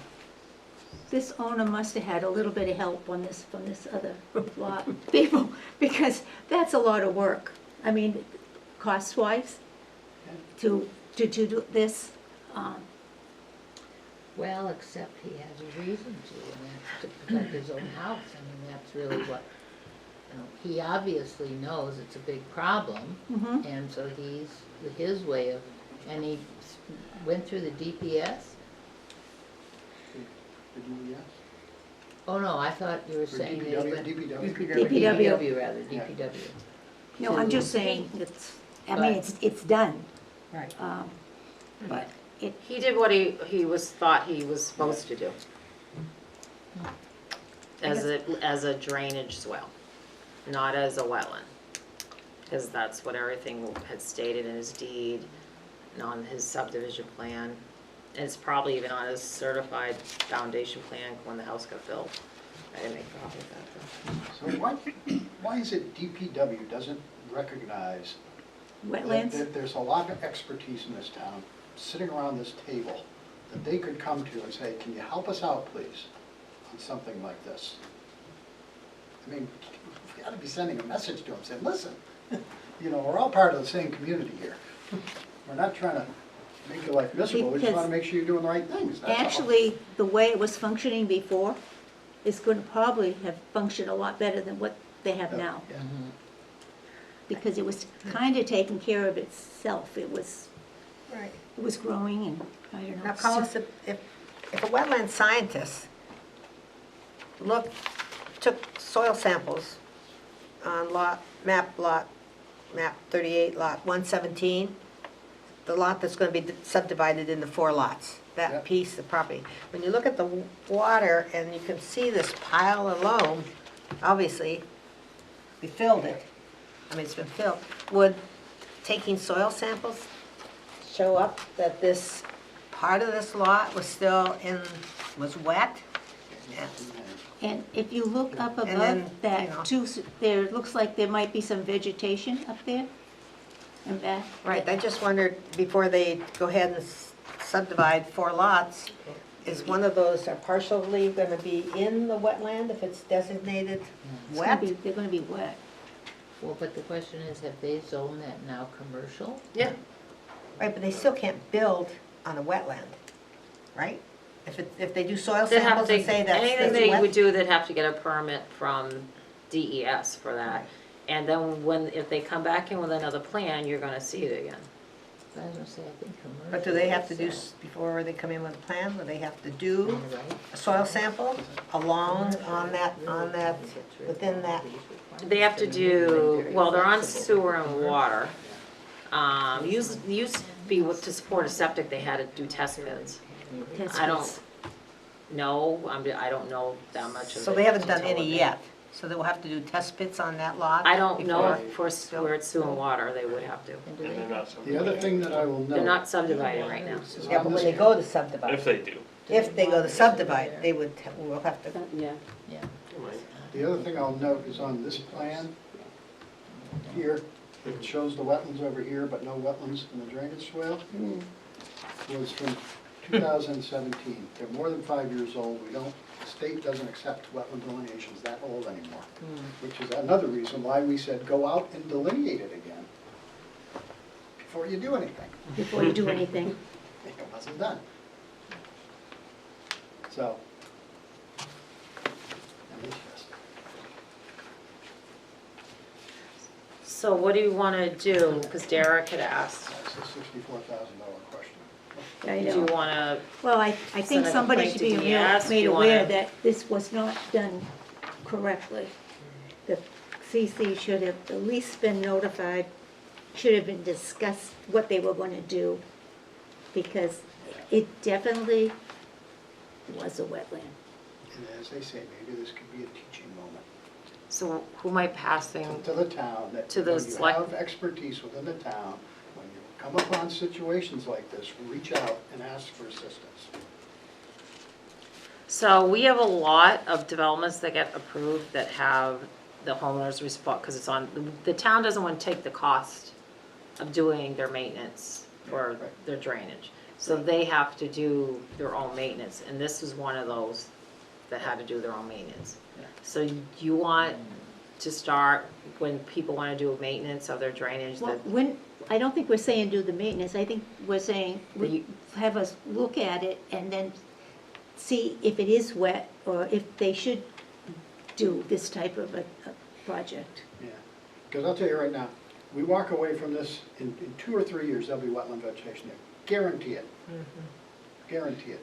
This owner must have had a little bit of help on this, from this other lot, people, because that's a lot of work. I mean, cost-wise, to do this, Well, except he has a reason to, and that's to protect his own house. I mean, that's really what, you know, he obviously knows it's a big problem, mhm. and so his way of, and he went through the DPS? Did you, yes? Oh, no, I thought you were Or saying they DPW, went. DPW. DPW. Rather, Yeah. DPW. No, I'm just saying, I mean, it's done, Right. but it, He did what he thought he was supposed to do. As a drainage swale, not as a wetland. Because that's what everything had stated in his deed and on his subdivision plan. And it's probably even on his certified foundation plan when the house got built. I didn't make a copy of that So why is it DPW doesn't recognize wetlands, that there's a lot of expertise in this town, sitting around this table, that they could come to and say, can you help us out, please, on something like this? I mean, we ought to be sending a message to them, saying, listen, you know, we're all part of the same community here. We're not trying to make your life miserable, we just want to make sure you're doing the right things, that's all. actually, the way it was functioning before is going to probably have functioned a lot better than what they have now. Yeah. Because it was kind of taking care of itself. It was Right. growing and, I don't know. Now, Collis, if a wetland scientist took soil samples on map 38, lot 117, the lot that's going to be subdivided into 4 lots, that Yep. piece of property. When you look at the water and you can see this pile of loam, obviously, we filled it. I mean, it's been filled. Would taking soil samples show up that this part of this lot was was wet? Yes. And if you look up And above then, you know. that, too, there looks like there might be some vegetation up there and back. Right, I just wondered, before they go ahead and subdivide 4 lots, is one of those are partially gonna be in the wetland if it's designated It's gonna wet? be- They're gonna be wet. Well, but the question is, have they zoned that now commercial? Yeah. Right, but they still can't build on a wetland, right? If they do soil They'd have samples to, and say anything that's they would wet? do, they'd have to get a permit from DES for that. And then if they come back in with another plan, you're gonna see it again. I was gonna say, I think commercial. But do they have to is, do, before they come in with a plan, do they have to do right? a soil sample along on that, within that? They have to do, well, they're on sewer and water. Used to be to support a septic, they had to do test pits. Test I don't pits. know, I don't know that much of it. So they haven't done to tell any it. yet, so they will have to do test pits on that lot? I don't know before- if where it's sewer and water, they would have to. And do they The other thing that I will They're note not subdividing right now. is Yeah, on but when this, they go to subdivide, If they do. if they go to subdivide, they will have to, Yeah. Yeah. the other thing I'll note is on this plan here, it shows the wetlands over here, but no wetlands in the drainage swale, was from 2017. They're more than 5 years old. The state doesn't accept wetland delineations that old anymore, which is another reason why we said go out and delineate it again before you do anything. Before you do anything. It wasn't done. So, and it's just, So what do you wanna do? Because Derek had asked. that's a $64,000 question. I Do you know. wanna, Well, I Send think a somebody complaint should to be DES? Do made you aware wanna- that this was not done correctly. The CC should have at least been notified, should have been discussed what they were gonna do, because it definitely was a wetland. And as they say, maybe this could be a teaching moment so who am I passing? to the town, that To you know, the you select- have expertise within the town. When you come upon situations like this, reach out and ask for assistance. So we have a lot of developments that get approved that have the homeowners respond, because it's on, the town doesn't want to take the cost of doing their maintenance or their drainage. So they have to do their own maintenance, and this is one of those that had to do their own maintenance. So you want to start when people want to do maintenance of their drainage, Well, that when, I don't think we're saying do the maintenance, I think we're saying, have us look at it and then see if it is wet, or if they should do this type of a project. Yeah, because I'll tell you right now, we walk away from this, in 2 or 3 years, there'll be wetland vegetation there. Guarantee it. Guarantee it.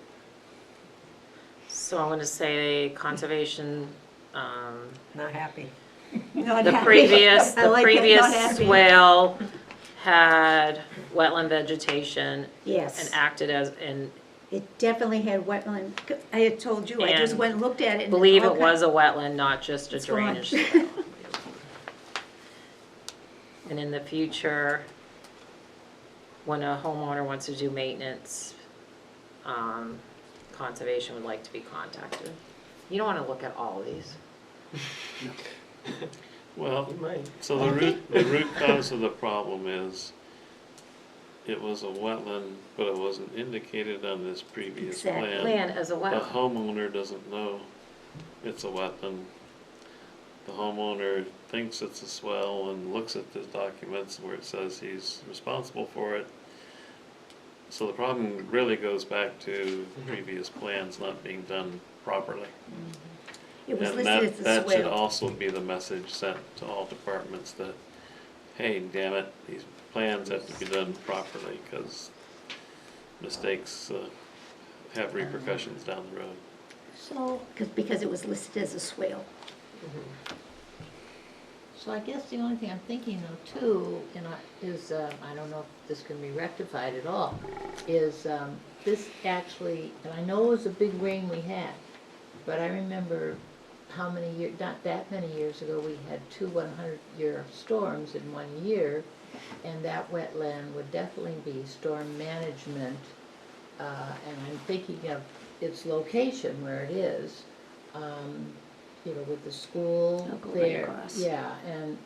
so I'm gonna say conservation, Not happy. Not the happy. previous, I the like that, previous not happy. swale had wetland vegetation and Yes, acted as, and it definitely had wetland, I had told you, I just And went and looked at it. and believe it all was a wetland, not just a It's gone. drainage swale. And in the future, when a homeowner wants to do maintenance, conservation would like to be contacted. You don't wanna look at all of these. Well, so the root cause of the problem is it was a wetland, but it wasn't indicated on this previous Exactly. plan. Land as a The wetland. homeowner doesn't know it's a wetland. The homeowner thinks it's a swell and looks at the documents where it says he's responsible for it. So the problem really goes back to previous plans not being done properly. It was And listed as a that should swale. also be the message sent to all departments that, hey, damn it, these plans have to be done properly, because mistakes have repercussions down the road. So, because it was listed as a swale. So I guess the only thing I'm thinking though too, is, I don't know if this can be rectified at all, is this actually, and I know it was a big rain we had, but I remember how many years, not that many years ago, we had 2 100-year storms in 1 year, and that wetland would definitely be storm management, and I'm thinking of its location where it is, you know, with the school I'll go right there. across. Yeah,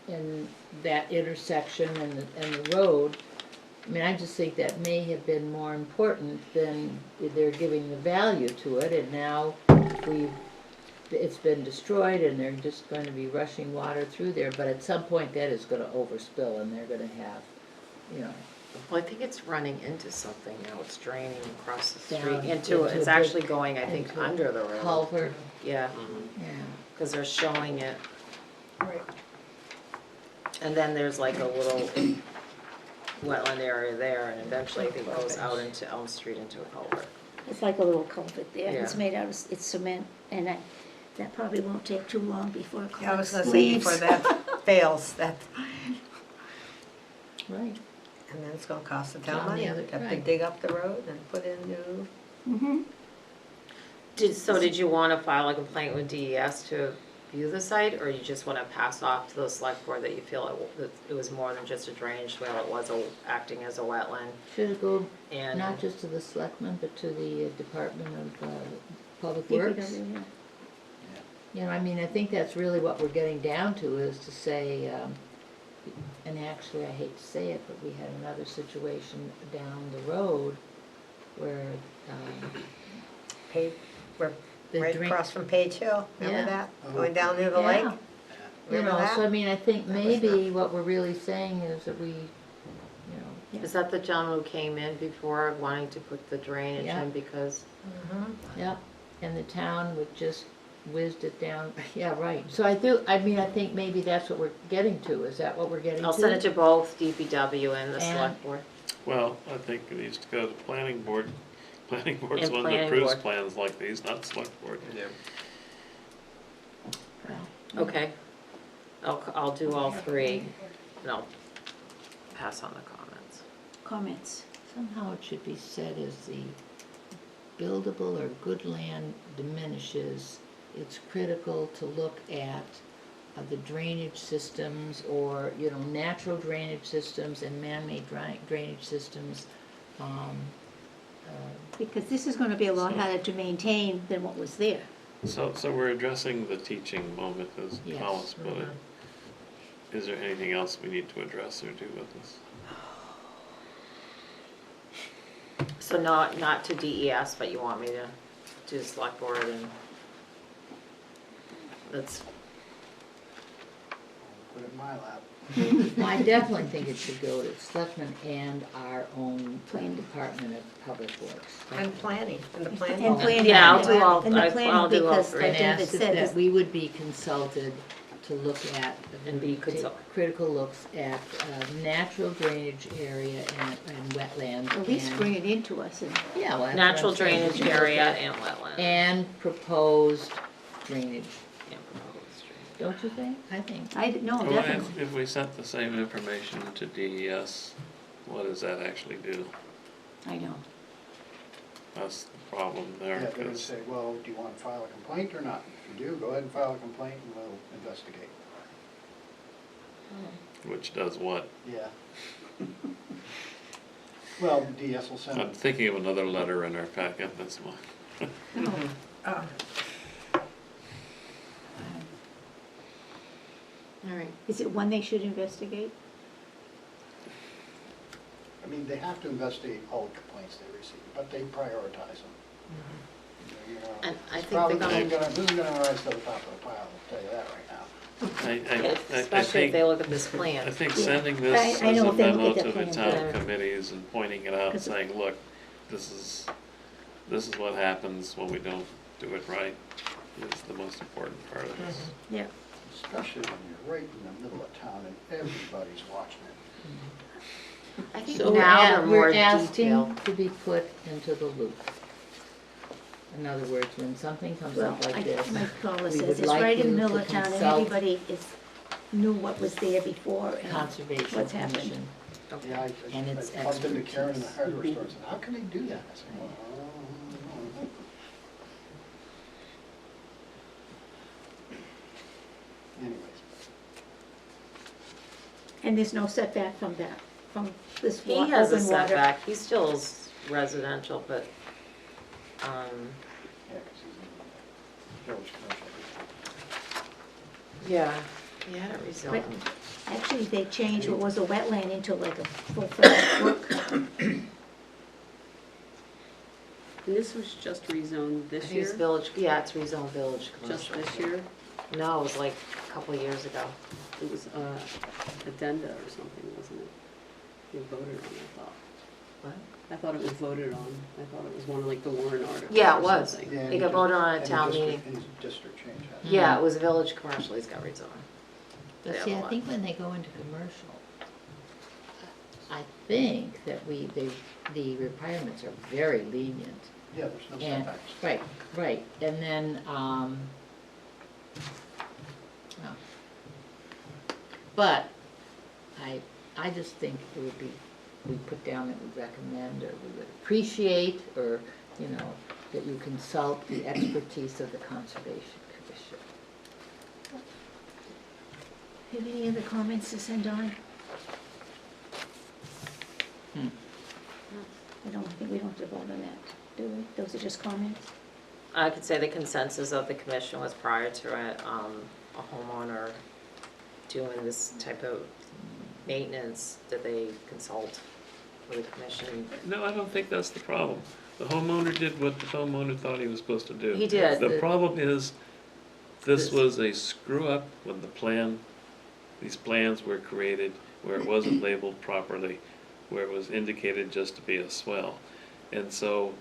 and that intersection and the road. I mean, I just think that may have been more important than they're giving the value to it, and now it's been destroyed and they're just going to be rushing water through there, but at some point that is gonna overspill and they're gonna have, you know, Well, I think it's running into something now, it's draining across the street Down into, into it's a actually big- going, I think, into a under the road. culvert, Yeah, yeah. because they're showing it, Right. and then there's like a little wetland area there, and eventually I think it goes out into Elm Street into a culvert. It's like a little culvert there, it's Yeah. made out of, it's cement, and that probably won't take too long before it Yeah, I was collects gonna say, leaves. before that fails, that, Right. and then it's gonna cost the On town the money, other- have to right. dig up the road and put in new. Mhm. Did you want to file a complaint with DES to view the site, or you just want to pass off to the select board that you feel that it was more than just a drainage swale, it was acting as a wetland? Should it go And not just to the selectmen, but to the Department of Public Works? DPW, yeah. You know, I mean, I think that's really what we're getting down to, is to say, and actually, I hate to say it, but we had another situation down the road where, We're the right drink. across from Page Hill, remember Yeah. that? Oh. Going down near the lake? Yeah. You Remember know, that? so I mean, I think That was maybe what we're really saying is that we, you know, is that the gentleman who came in before wanting to put the drainage Yeah. in because? Mhm. yeah, and the town would just whizzed it down, yeah, right. So I think maybe that's what we're getting to, is that what we're getting to? I'll send it to both DPW and the select board. Well, I think it needs to go to planning board. Planning board's And one that planning approves board. plans like these, not select board. Yeah. Okay, I'll do all three, and I'll pass on the comments. Comments. Somehow it should be said as the buildable or good land diminishes, it's critical to look at of the drainage systems, or, you know, natural drainage systems and man-made drainage systems. Because this is gonna be a lot harder to maintain than what was there. So we're addressing the teaching moment, as Yes. Thomas put it. Is there anything else we need to address or do with this? So not to DES, but you want me to do select board and that's, Put it in my lap. Well, I definitely think it should go to selectmen and our own Department of Public Works. And planning, and the planning. And planning. Yeah, I'll do all- And the I'll planning, do all because three. like And David ask said, that this- we would be consulted to look at. And be take consult- critical looks at natural drainage area and wetlands. at least and- bring it into us and Yeah, well, that's what natural I'm saying. drainage We should look area at- and wetland. And proposed drainage, Yeah, proposed drainage. don't you think? I think. no, Well, definitely. if we sent the same information to DES, what does that actually do? I know. That's the problem Yeah, there, they're gonna 'cause say, well, do you wanna file a complaint or not? If you do, go ahead and file a complaint and we'll investigate. which does what? Yeah. Well, DS will send I'm it. thinking of another letter in our packet, that's why. Oh, All right. Is it one they should investigate? I mean, they have to investigate all the complaints they receive, but they prioritize them. You know, And I it's think probably they're gonna- This is gonna rise to the top of the pile, I'll tell you that right now. I Especially if they think, look at this plan. I think Yeah. sending this as I know a if they look memo at the to the plan, town yeah. committees and pointing it out, 'Cause- saying, look, this is what happens when we don't do it right, is the most important part of this. Yeah. Especially when you're right in the middle of town and everybody's watching it. I think So now they're more we're asking detailed. to be put into the loop. In other words, when something comes Well, up like this, my caller we says would it's like right in the you middle to of town and consult everybody knew what was there before and Conservation what's happened. Commission. Yeah, And it's I bumped into Karen in the expertise. hardware store and said, how can they do that? I said, well, I don't know." Anyways, And there's no setback from that, from this He open has water. a setback, he still is residential, but, yeah, 'cause he's in the village commercial district. yeah, he had it rezoned. But actually, they changed what was a wetland into like a full-fledged brook. And this was just rezoned I this think it's year? village, yeah, it's rezoned village Just commercial. this year? No, it was like a couple of years ago. It was addenda or something, wasn't it? You voted on, I thought. What? I thought it was voted on. I thought it was one of like the Warren articles Yeah, it or was. something. Yeah, and It he got just- voted on at and the town district- meeting. and his district change has. Yeah, it was village commercial, he's got rezoned. But They see, have a I lot. think when they go into commercial, I think that the requirements are very lenient. Yeah, there's no And, setbacks. right, and then, well, but I just think it would be, we put down that we recommend, or we would appreciate, or, you know, that you consult the expertise of the Conservation Commission. Have any other comments to send on? I don't think we don't have to vote on that, do we? Those are just comments? I could say the consensus of the commission was prior to a homeowner doing this type of maintenance, that they consult with the commission. No, I don't think that's the problem. The homeowner did what the homeowner thought he was supposed to do. He did. The problem is, this This- was a screw up when these plans were created, where it wasn't labeled properly, where it was indicated just to be a swell. And so,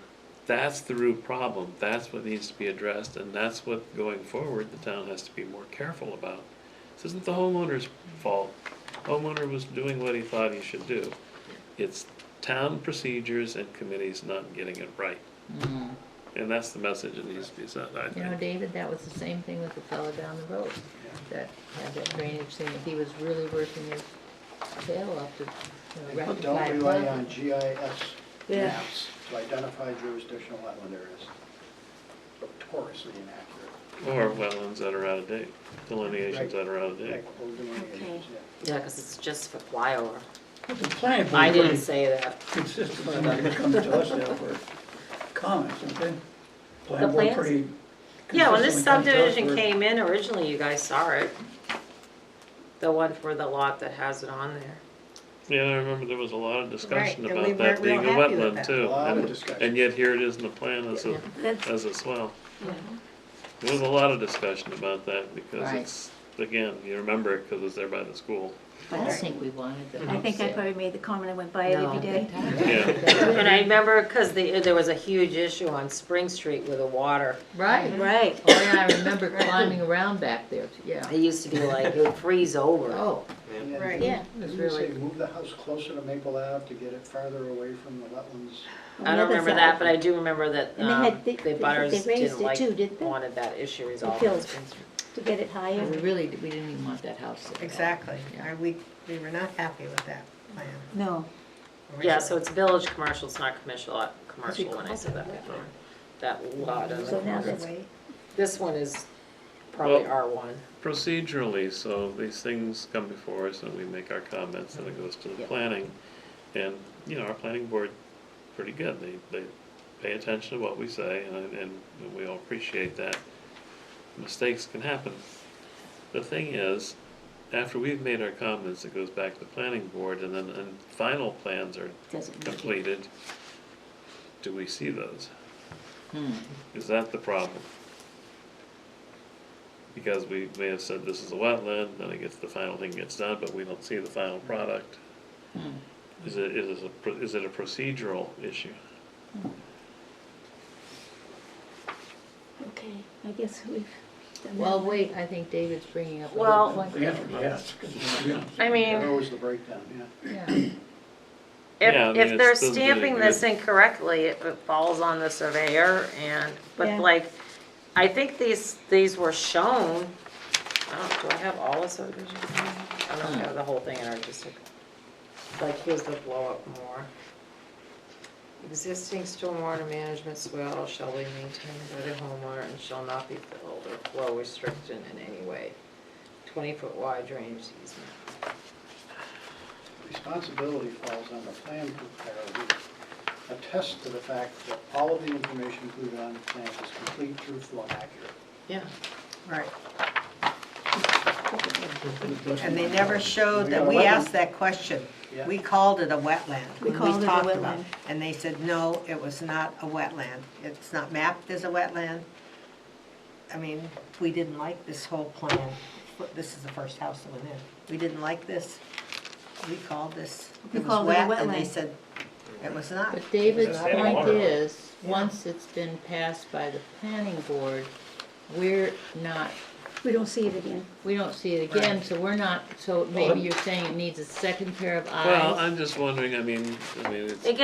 that's the root problem, that's what needs to be addressed, and that's what, going forward, the town has to be more careful about. This isn't the homeowner's fault. Homeowner was doing what he thought he should do. It's town procedures and committees not getting it right. Mm. And that's the message that needs to be sent, I You know, think. David, that was the same thing with the fellow down the road that had that drainage thing. He was really working his tail off to, you know, But rectify don't a rely problem. on GIS Yeah. maps to identify jurisdictional wetland areas. Notoriously inaccurate. Or wetlands that are out of date, delineations that are out of date. Right, old delineations, Okay. yeah. Yeah, because it's just for flyover. But the planning I board didn't pretty say that. consistent when they come to us now for comments, don't they? Planning board plans? pretty Yeah, when this consistently comes to us subdivision for- came in, originally you guys saw it. The one for the lot that has it on there. Yeah, I remember there was a lot of discussion Right, and we about that weren't real being a happy with wetland that. too. A lot of and- discussion. And yet here it is in the plan That's, as a swell. yeah. There was a lot of discussion about that because Right. it's, again, you remember it because it's there by the school. I don't think we wanted the I house think I there. probably made the comment, I went by it every No. day. Yeah. And I remember, because there was a huge issue on Spring Street with the water. Right. Right. Oh, yeah, I remember climbing around back there, yeah. It used to be like, it would freeze over. Oh, And Right. Yeah. It's Didn't you say really- move the house closer to Maple Ave to get it farther away from the wetlands? I don't remember that, but I do remember that And they had- they- the they butters raised didn't it like, too, didn't they? wanted that issue resolved. Phil. on Spring Street. To get it higher. we didn't even want that house there. at all. Exactly. Yeah. We were not happy with that plan. No. Yeah, so it's village commercial, it's not commercial when I said that recall before. That lot on the So now corner. that's, This one is probably Well- R1. Procedurally, so these things come before us and we make our comments and it goes to the Yep. planning. And, you know, our planning board, pretty good. They pay attention to what we say and we all appreciate that. Mistakes can happen. The thing is, after we've made our comments, it goes back to the planning board and then and final plans are doesn't make it. completed. Do we see those? Hmm. Is that the problem? Because we may have said this is a wetland, then it gets, the final thing gets done, but we don't see the final product. Hmm. Is it a procedural issue? Okay, I guess we've done that. Well, wait, I think David's bringing up a Well- good point. The answer is yes, 'cause, you know, I mean, That was the breakdown, yeah. Yeah. Yeah, I mean, if it's they're still stamping doing this good. incorrectly, it falls on the surveyor and, but Yeah. like, I think these were shown, do I have all the subdivision? I don't have the whole thing in our district. Like, here's the blow up more. Existing stormwater management swale shall be maintained by the homeowner and shall not be filled or flow restricted in any way. 20-foot wide drainage easement. Responsibility falls on the plan preparer who attests to the fact that all of the information included on the plan is complete, truthful, and accurate. Yeah. Right. And they never showed We that, got a we wetland. asked that question. Yeah. We called it a wetland. We when called it a talked about wetland. And they said, no, it was not a wetland. It's not mapped as a wetland. I mean, we didn't like this whole plan. This is the first house that went in. We didn't like this. We called this, We it was called it a wet, and they wetland. said it was not. But David's It's not point water. is, Yeah. once it's been passed by the planning board, we're not, We don't see it again. we don't see it again, so we're not, so maybe you're saying it needs a second pair of Well, eyes? I'm just wondering, I mean, it's. It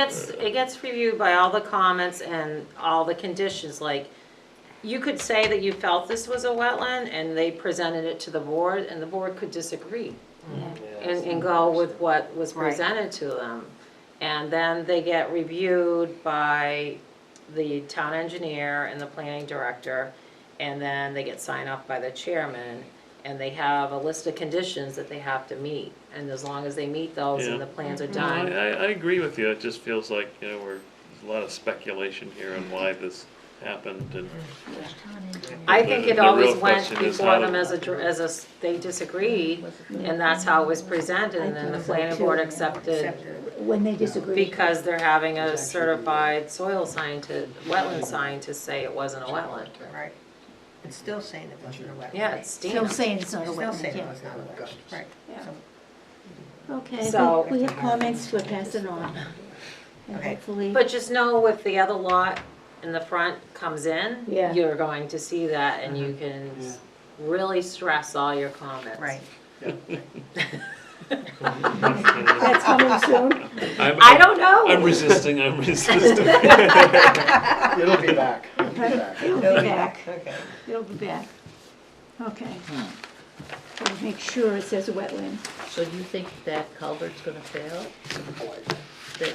gets reviewed by all the comments and all the conditions, like, you could say that you felt this was a wetland, and they presented it to the board, and the board could disagree, Yeah. and go with what was Right. presented to them. And then they get reviewed by the town engineer and the planning director, and then they get signed off by the chairman, and they have a list of conditions that they have to meet, and as long as they meet those and Yeah. the plans are No, done. I agree with you, it just feels like, you know, there's a lot of speculation here on why this happened and. I think it The always real went question is before how them to- they disagreed, and that's how it was presented, and then the planning board accepted, When they disagree. because they're having a certified soil scientist, wetland scientist say it wasn't a wetland. Right. It's still saying it wasn't a wetland. Yeah, it's Still stamped. saying it's not a Still wetland, saying it yeah. was not a wetland, right. Yeah. So Okay, So- we have comments, we'll pass it on. And Okay. hopefully, But just know if the other lot in the front comes in, Yeah. you're going to see that, and you can Yeah. really stress all your comments. Right. that's coming soon. I don't know. I'm resisting. It'll be back. It'll be back. It'll be back, Okay. it'll be back. Okay. We'll make sure it says wetland. So do you think that culvert's gonna fail?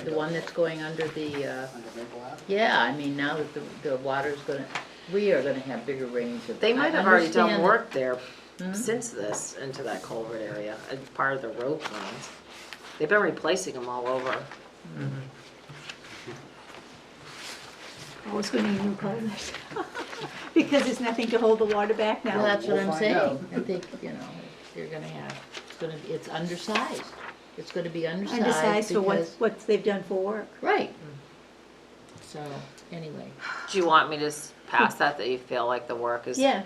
The one that's going under the, Under Maple Ave? yeah, I mean, now that the water's gonna, we are gonna have bigger rains. They might have already done understand work there Hmm? since this, into that culvert area, as part of the road plans. They've been replacing them all over. I was gonna need new culverts. Because there's nothing to hold the water back Well, now. that's what We'll I'm find saying. out. I think, you're gonna have, it's undersized. It's gonna be undersized Undersized for because, what they've done for work. right. So, anyway, Do you want me to pass that you feel like the work Yeah,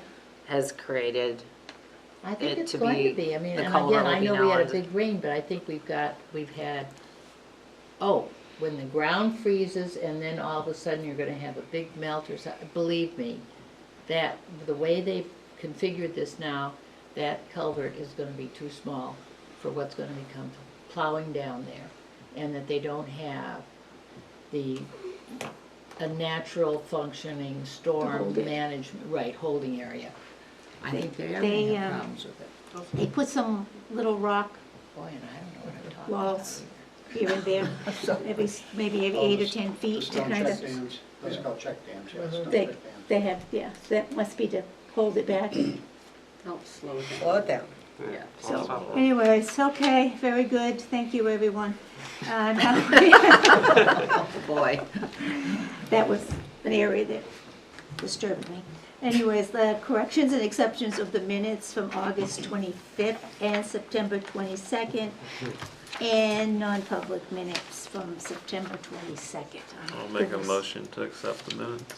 has created? I think It it's to going be- to be. I mean, the and culvert again, will I be know now we had a under- big rain, but I think we've had, when the ground freezes and then all of a sudden you're gonna have a big melt or something, believe me, that, the way they've configured this now, that culvert is gonna be too small for what's gonna become plowing down there. And that they don't have a natural functioning storm hold it. management, right, holding area. I think they're they, gonna have problems with it. they put some little rock Boy, and I don't know what I'm talking walls about here and there, maybe every Oh, 8 or the- 10 The feet to stone kind check of, dams, those are called check dams, yeah, stone They- check dams. they have, yeah, so that must be to hold it back. Help slow it Slow down. it down. Yeah. So anyways, okay, very good, thank you, everyone. Now- Boy. That was an area that disturbed me. Anyways, the corrections and exceptions of the minutes from August 25th and September 22nd, and non-public minutes from September 22nd. I'll make a Goodness. motion to accept the minutes,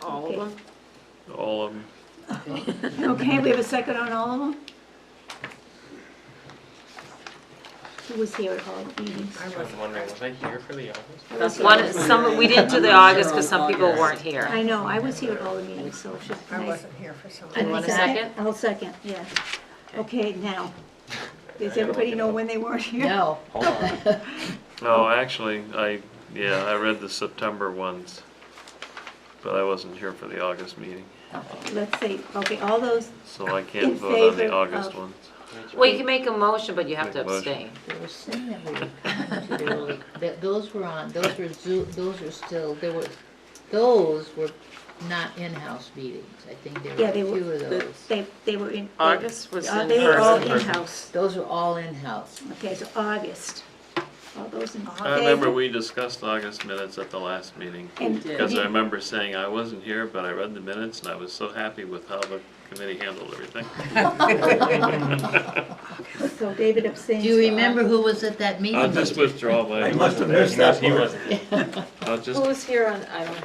All Okay. of them? all of them. Okay, we have a second on all of them? Who was here at all the meetings? I I was wasn't. wondering, was I here for the August? That's one, we didn't do the August because some people weren't here. I know, I was here at all the meetings, so it should be I nice. wasn't here for some. You want a second? I'll second, yeah. Okay, now, does everybody know when they weren't here? No. Hold on. No, actually, I read the September ones, but I wasn't here for the August meeting, Let's see, okay, all those, so I In can't vote on the favor August of- ones. Well, you can make a motion, but you have to Make a motion. abstain. There was some that we were coming to early, those were on, those were still, those were not in-house meetings. I think there were Yeah, a they were- few of those. they were in. August was in They were all person. in-house. Those were all in-house. Okay, so August, all those in favor? I remember we discussed August minutes at the last meeting, And- because I remember saying I wasn't here, but I read the minutes and I was so happy with how the committee handled everything. So David abstains. Do you for remember who was at that meeting? I'll just withdraw my, He wasn't there. He wasn't. I'll just, Who was here on, I don't,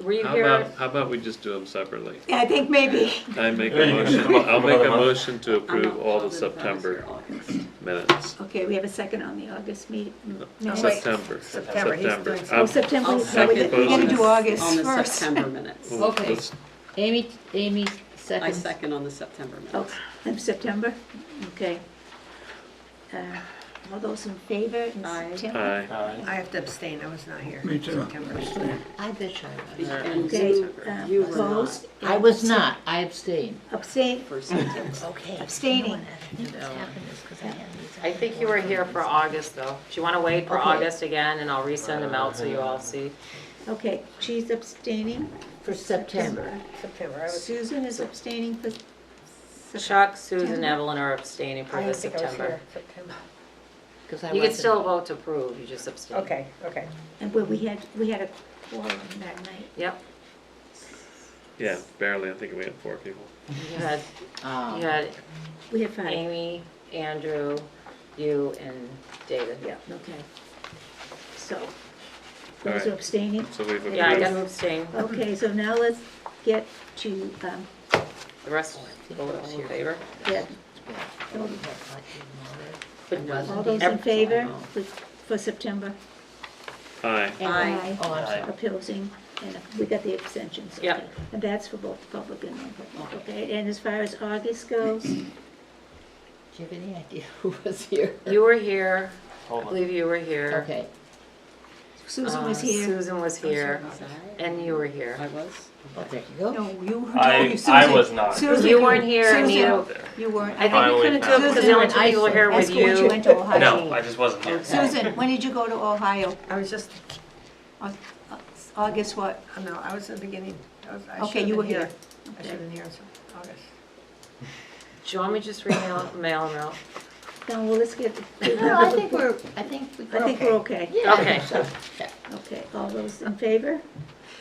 were you how here? how about we just do them separately? Yeah, I think maybe. I make a There you go. motion, Come on, I'll make another a month. motion to I'm approve not all the positive I was September here August. minutes. Okay, we have a second on the August meeting. minutes. wait. September. September, he's doing Oh, I'm- September, I'll no, second we're gonna do on August On the first. September minutes. well, Okay. let's- Amy I seconds. second on the September Oh, minutes. in September, okay. All those in favor in Aye. September? Aye. I have to abstain, I was not here. Me too. September. I bet you I was. And Okay, you were not opposed? I was not, I abstained. Abstain, for September. Okay. abstaining. I think you were here for August, though. Do you want to wait for Okay. August again, and I'll resend them out so you all see? Okay, she's abstaining. For September. September, I was, Susan is abstaining for. Chuck, Susan, September. Evelyn are abstaining for I the didn't think I was September. here, September. 'Cause I You can wasn't- still vote to approve, you just abstain. Okay, okay. And where we had a quorum that night. Yep, Yeah, barely, I think we had 4 people. you had, Um, you had We had 5. Amy, Andrew, you, and David. Yeah, okay. So, All those right. are abstaining. So we've Yeah, I got approved. to abstain. Okay, so now let's get to, The rest, vote all in favor? yeah, But all those in favor for September? Aye. And Aye. Oh, I'm sorry. Opposing, and we got the abstentions. Yep. okay. And that's for both public and non-public, okay? And as far as August goes, Do you have any idea who was here? You were here, I Hold on. believe you were here. Okay, Susan was here. Susan was here, Was I? and you were here. I was? well, there you go. No, you, I Susan. was not. Susan, You weren't here, and Susan, you, You weren't. I think I we only couldn't do it found- because the only 2 people were here At with school, when you you. went to Ohio. No, I just wasn't here. Susan, when did you go to Ohio? I was just, Uh, August what? Oh, no, I was at the beginning. I Okay, should've you were been here. I should have been here in August. Do you want me to just mail them out? No, well, let's get. No, I think we're okay. Yeah. Okay. Okay, all those in favor?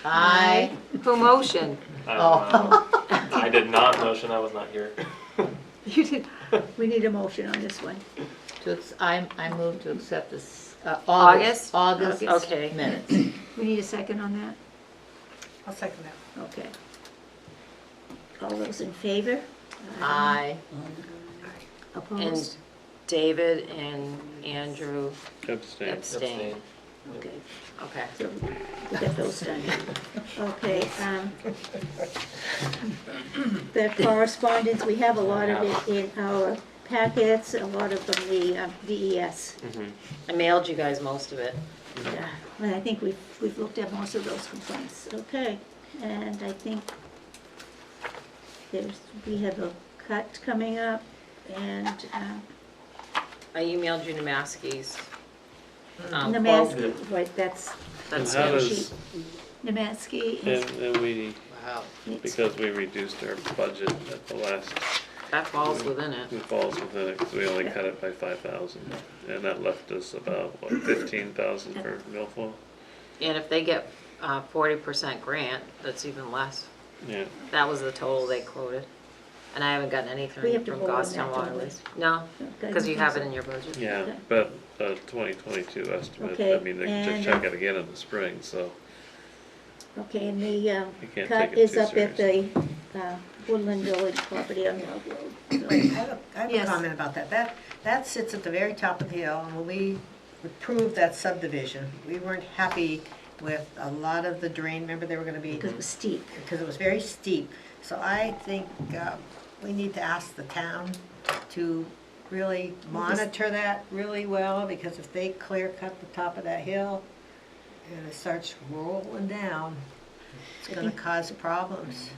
Aye. Who motioned? I did not motion, I was not here. You did, we need a motion on this one. I move to accept this, August? August Okay. minutes. We need a second on that? I'll second that. Okay. All those in favor? Aye. And Opposed? David and Andrew Abstain. abstain. Okay, Okay. so we got those done. Okay, the correspondence, we have a lot of it in our packets, a lot of them the DES. I mailed you guys most of it. Yeah, well, I think we've looked at most of those complaints. Okay, and I think we have a cut coming up, and I emailed you Namaski's. Namaski, right, that's And That's how it. does, Namaski is, and we, Wow. it's- because we reduced our budget at the last, That falls within it. it falls within it, because we only cut it by 5,000. And that left us about, what, 15,000 for milfoil? And if they get 40% grant, that's even less. Yeah. That was the total they quoted. And I haven't gotten We anything have to from vote on Goffstown that, don't we? Waterways. No, because you have it in your budget. Yeah, Okay. but 2022 estimate, Okay, I mean, they and, just check it again in the spring, so okay, and the you can't cut take it is too up at serious. the Woodland Village property on Log Road. So- I have a Yes. comment about that. That sits at the very top of the hill, and when we approved that subdivision, we weren't happy with a lot of the drain, remember they were gonna be, Because it was steep. because it was very steep. So I think we need to ask the town to really monitor that really well, because if they clear cut the top of that hill and it starts rolling down, it's gonna cause problems.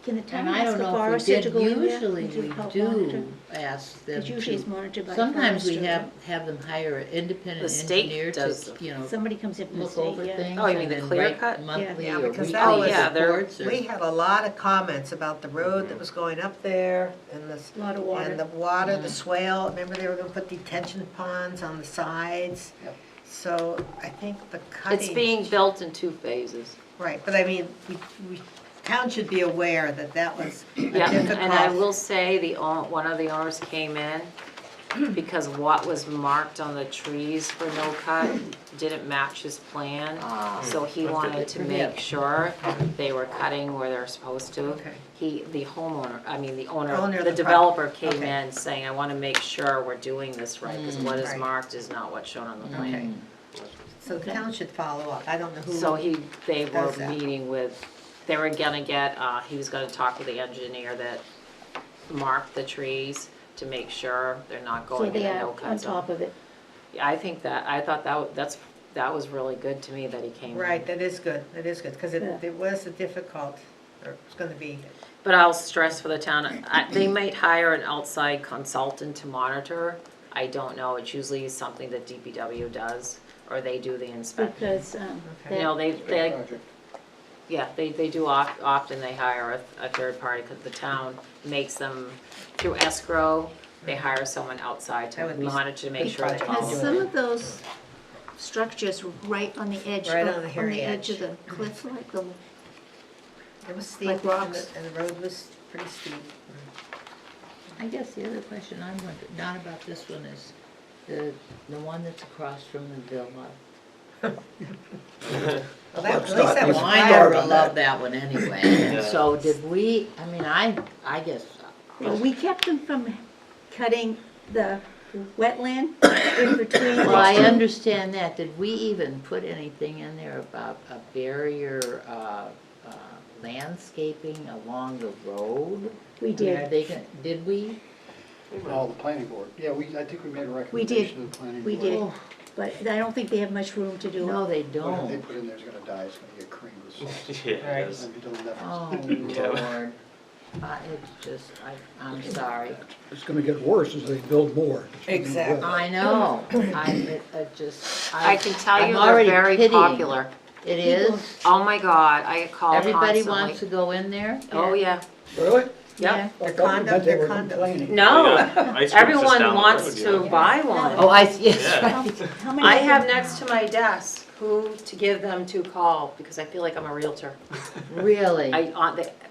Can the town And I ask don't the know if we forester to did, go in there? usually Would you we help monitor? do ask them Because usually it's to. monitored by a Sometimes we forester. have them hire an independent The state engineer does to, them. Somebody comes in from the look state, over yeah. things. Oh, you mean and the then clear write cut? Monthly Yeah, or because weekly that was- Yeah, they're- reports or. We had a lot of comments about the road that was going up there and the. A lot of And the water. water, the swale, remember they were gonna put detention ponds on the sides? Yep. So I think the cutting. It's being built in 2 phases. Right, but I mean, town should be aware that that was a Yeah, and I difficult. will say, one of the owners came in because what was marked on the trees for no cut didn't match his plan. So he wanted to make sure they were cutting where they're supposed to. Okay. The homeowner, I mean, the Owner owner, of the the developer came Okay. in saying, I want to make sure we're doing this right, because what is Right. marked is not what's shown on the Okay, plan. so the town should follow up, I don't know who. So they were does that? meeting with, they were gonna get, he was gonna talk with the engineer that marked the trees to make sure they're not So going in they a are no-cut on zone. top of it. Yeah, I thought that was really good to me that he came in. Right, that is good, because Yeah. it was a difficult, or it's gonna be, But I'll stress for the town, they might hire an outside consultant to monitor. I don't know, it's usually something that DPW does, or they do the inspection. Because, You know, they, Project. yeah, they do often they hire a third party, because the town makes them, through escrow, they hire someone outside to That would be monitor to make big sure they're project. has following. some of those structures right on the edge, Right of- on the on very the edge edge. of the cliff, like the, it was steep, Like and rocks. the road was pretty steep. I guess the other question I'm wondering, not about this one, is the one that's across from the villa. Well, that, at Let's least not that was even Well, I flat. start never on loved that one anyway, Yeah. so did we, I mean, I guess, well, we kept them from cutting the wetland in between. well, I understand that, did we even put anything in there about a barrier, landscaping along the road? We I mean, did. are they did we? Oh, the planning board. Yeah, I think we made a We did. recommendation to the planning board. We did, but I don't think they have much room to do No, it. they Whatever they don't. put in there's gonna die, it's gonna get creamed with salt. Yeah, it is. And it doesn't have- Oh, Lord. It's just, I'm sorry. It's gonna get worse as they build more. Exactly. I know, it just. I can tell I'm you they're already very pitying popular. It is? Oh my God, I get called Everybody constantly. wants to go in there? Oh, yeah. Really? Yep. I They're thought you meant they were condos. complaining. No, Yeah, ice cream's just everyone down the wants road, to you know? buy one. Oh, yes, Yeah. How many I of have them- next to my desk who to give them to call, because I feel like I'm a realtor. really?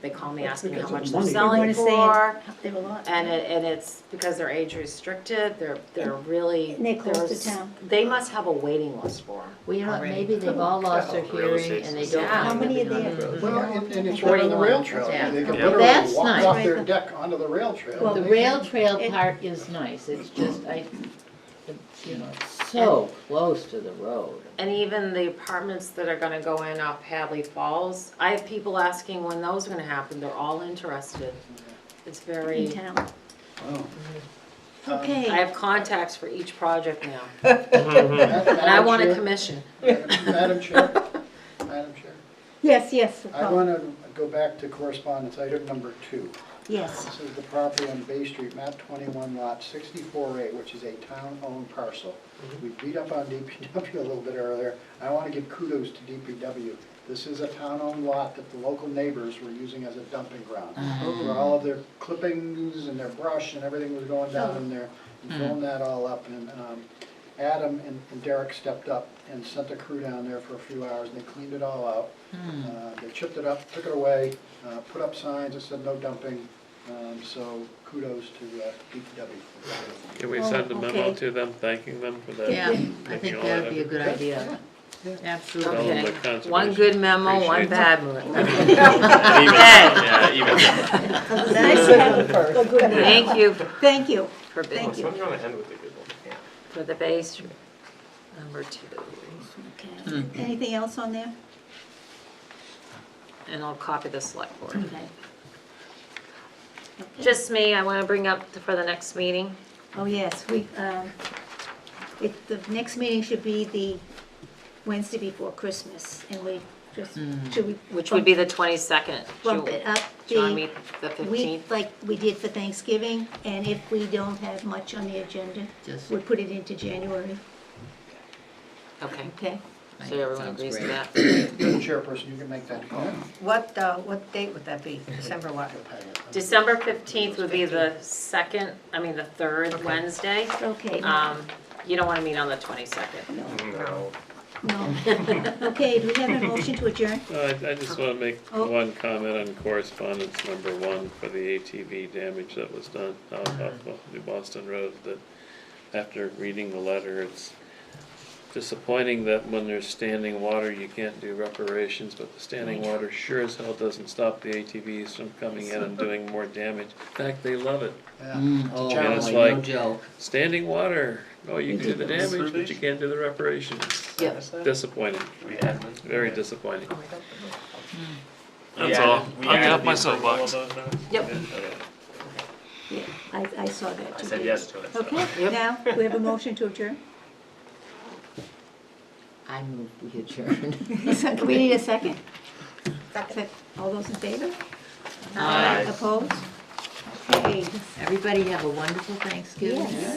They call me asking how because much of they're money. You wanna selling say for. they have a lot. And it's because they're age restricted, they're really. And they're close to there's- town. They must have a waiting list for them. Well, you know, Already. maybe they've all lost their Real hearing estate and they is- don't Yeah. mind How many living are on the there? road. Well, and it's right on the rail trail. Yeah. They can Yeah. literally That's walk nice. off their deck onto the rail trail. Well, The rail trail part is nice, it's just, you know, it's so close to the road. And even the apartments that are gonna go in off Hadley Falls, I have people asking when those are gonna happen, they're all interested. It's In very, town. Oh. Okay. I have contacts for each project now, Madam and I want a Chair, commission. Madam Chair, Madam Chair, Yes, I want to go back to correspondence, item number 2. yes. This is the property on Bay Street, map 21, lot 64A, which is a town-owned parcel. We beat up on DPW a little bit earlier. I want to give kudos to DPW. This is a town-owned lot that the local neighbors were using as a dumping ground. For all of their clippings and their brush and everything was going down in there, and filling that all up. And Adam and Derek stepped up and sent a crew down there for a few hours, and they cleaned it all out. They chipped it up, took it away, put up signs that said no dumping. So kudos to DPW. Can we send a memo okay. to them, thanking them for that? Yeah, I making think all that'd that be a good effort? idea. Tell Absolutely. them Okay, the conservation one good memo, one appreciates bad And memo. even, yeah, even. It's nice to have them first. Thank you Thank you. for being, Thank you. So I'm gonna end with a good one. for the Bay Street, number 2. Okay. Anything else on there? And I'll copy the select board. Okay. Okay. Just me, I want to bring up for the next meeting. Oh, yes, the next meeting should be the Wednesday before Christmas, and we just, should we? Which would be the 22nd. Bump it up Do you want to meet the week 15th? like we did for Thanksgiving, and if we don't have much on the agenda, Just, we'll put it into January, Okay, okay? so everyone Sounds agrees to great. that? You're the chairperson, you can make that call. What date would that be? December what? December 15th would be the third Wednesday. Okay, You don't want to meet on the 22nd. No. no. Okay, do we have a motion to adjourn? I just want to make Oh. one comment on correspondence number 1 for the ATV damage that was done off New Boston Road, that after reading the letter, it's disappointing that when there's standing water, you can't do reparations, but the standing water sure as hell doesn't stop the ATVs from coming in and doing more damage. In fact, they love it. Yeah. oh, Yeah, it's boy, like- no joke. Standing water, oh, you can do the damage, but you Reservation? can't do the reparations. Yeah. Disappointing, Yeah. very disappointing. We That's added- all. we I'll get added off my the approval of soapbox. those now? Yep. Okay. Yeah, I saw that I too. said yes to it. so. Okay, Yep. now, we have a motion to adjourn? I moved, we adjourned. We need a second. Second. All those in favor? Aye. Opposed? Okay. Everybody have a wonderful Thanksgiving. Yes.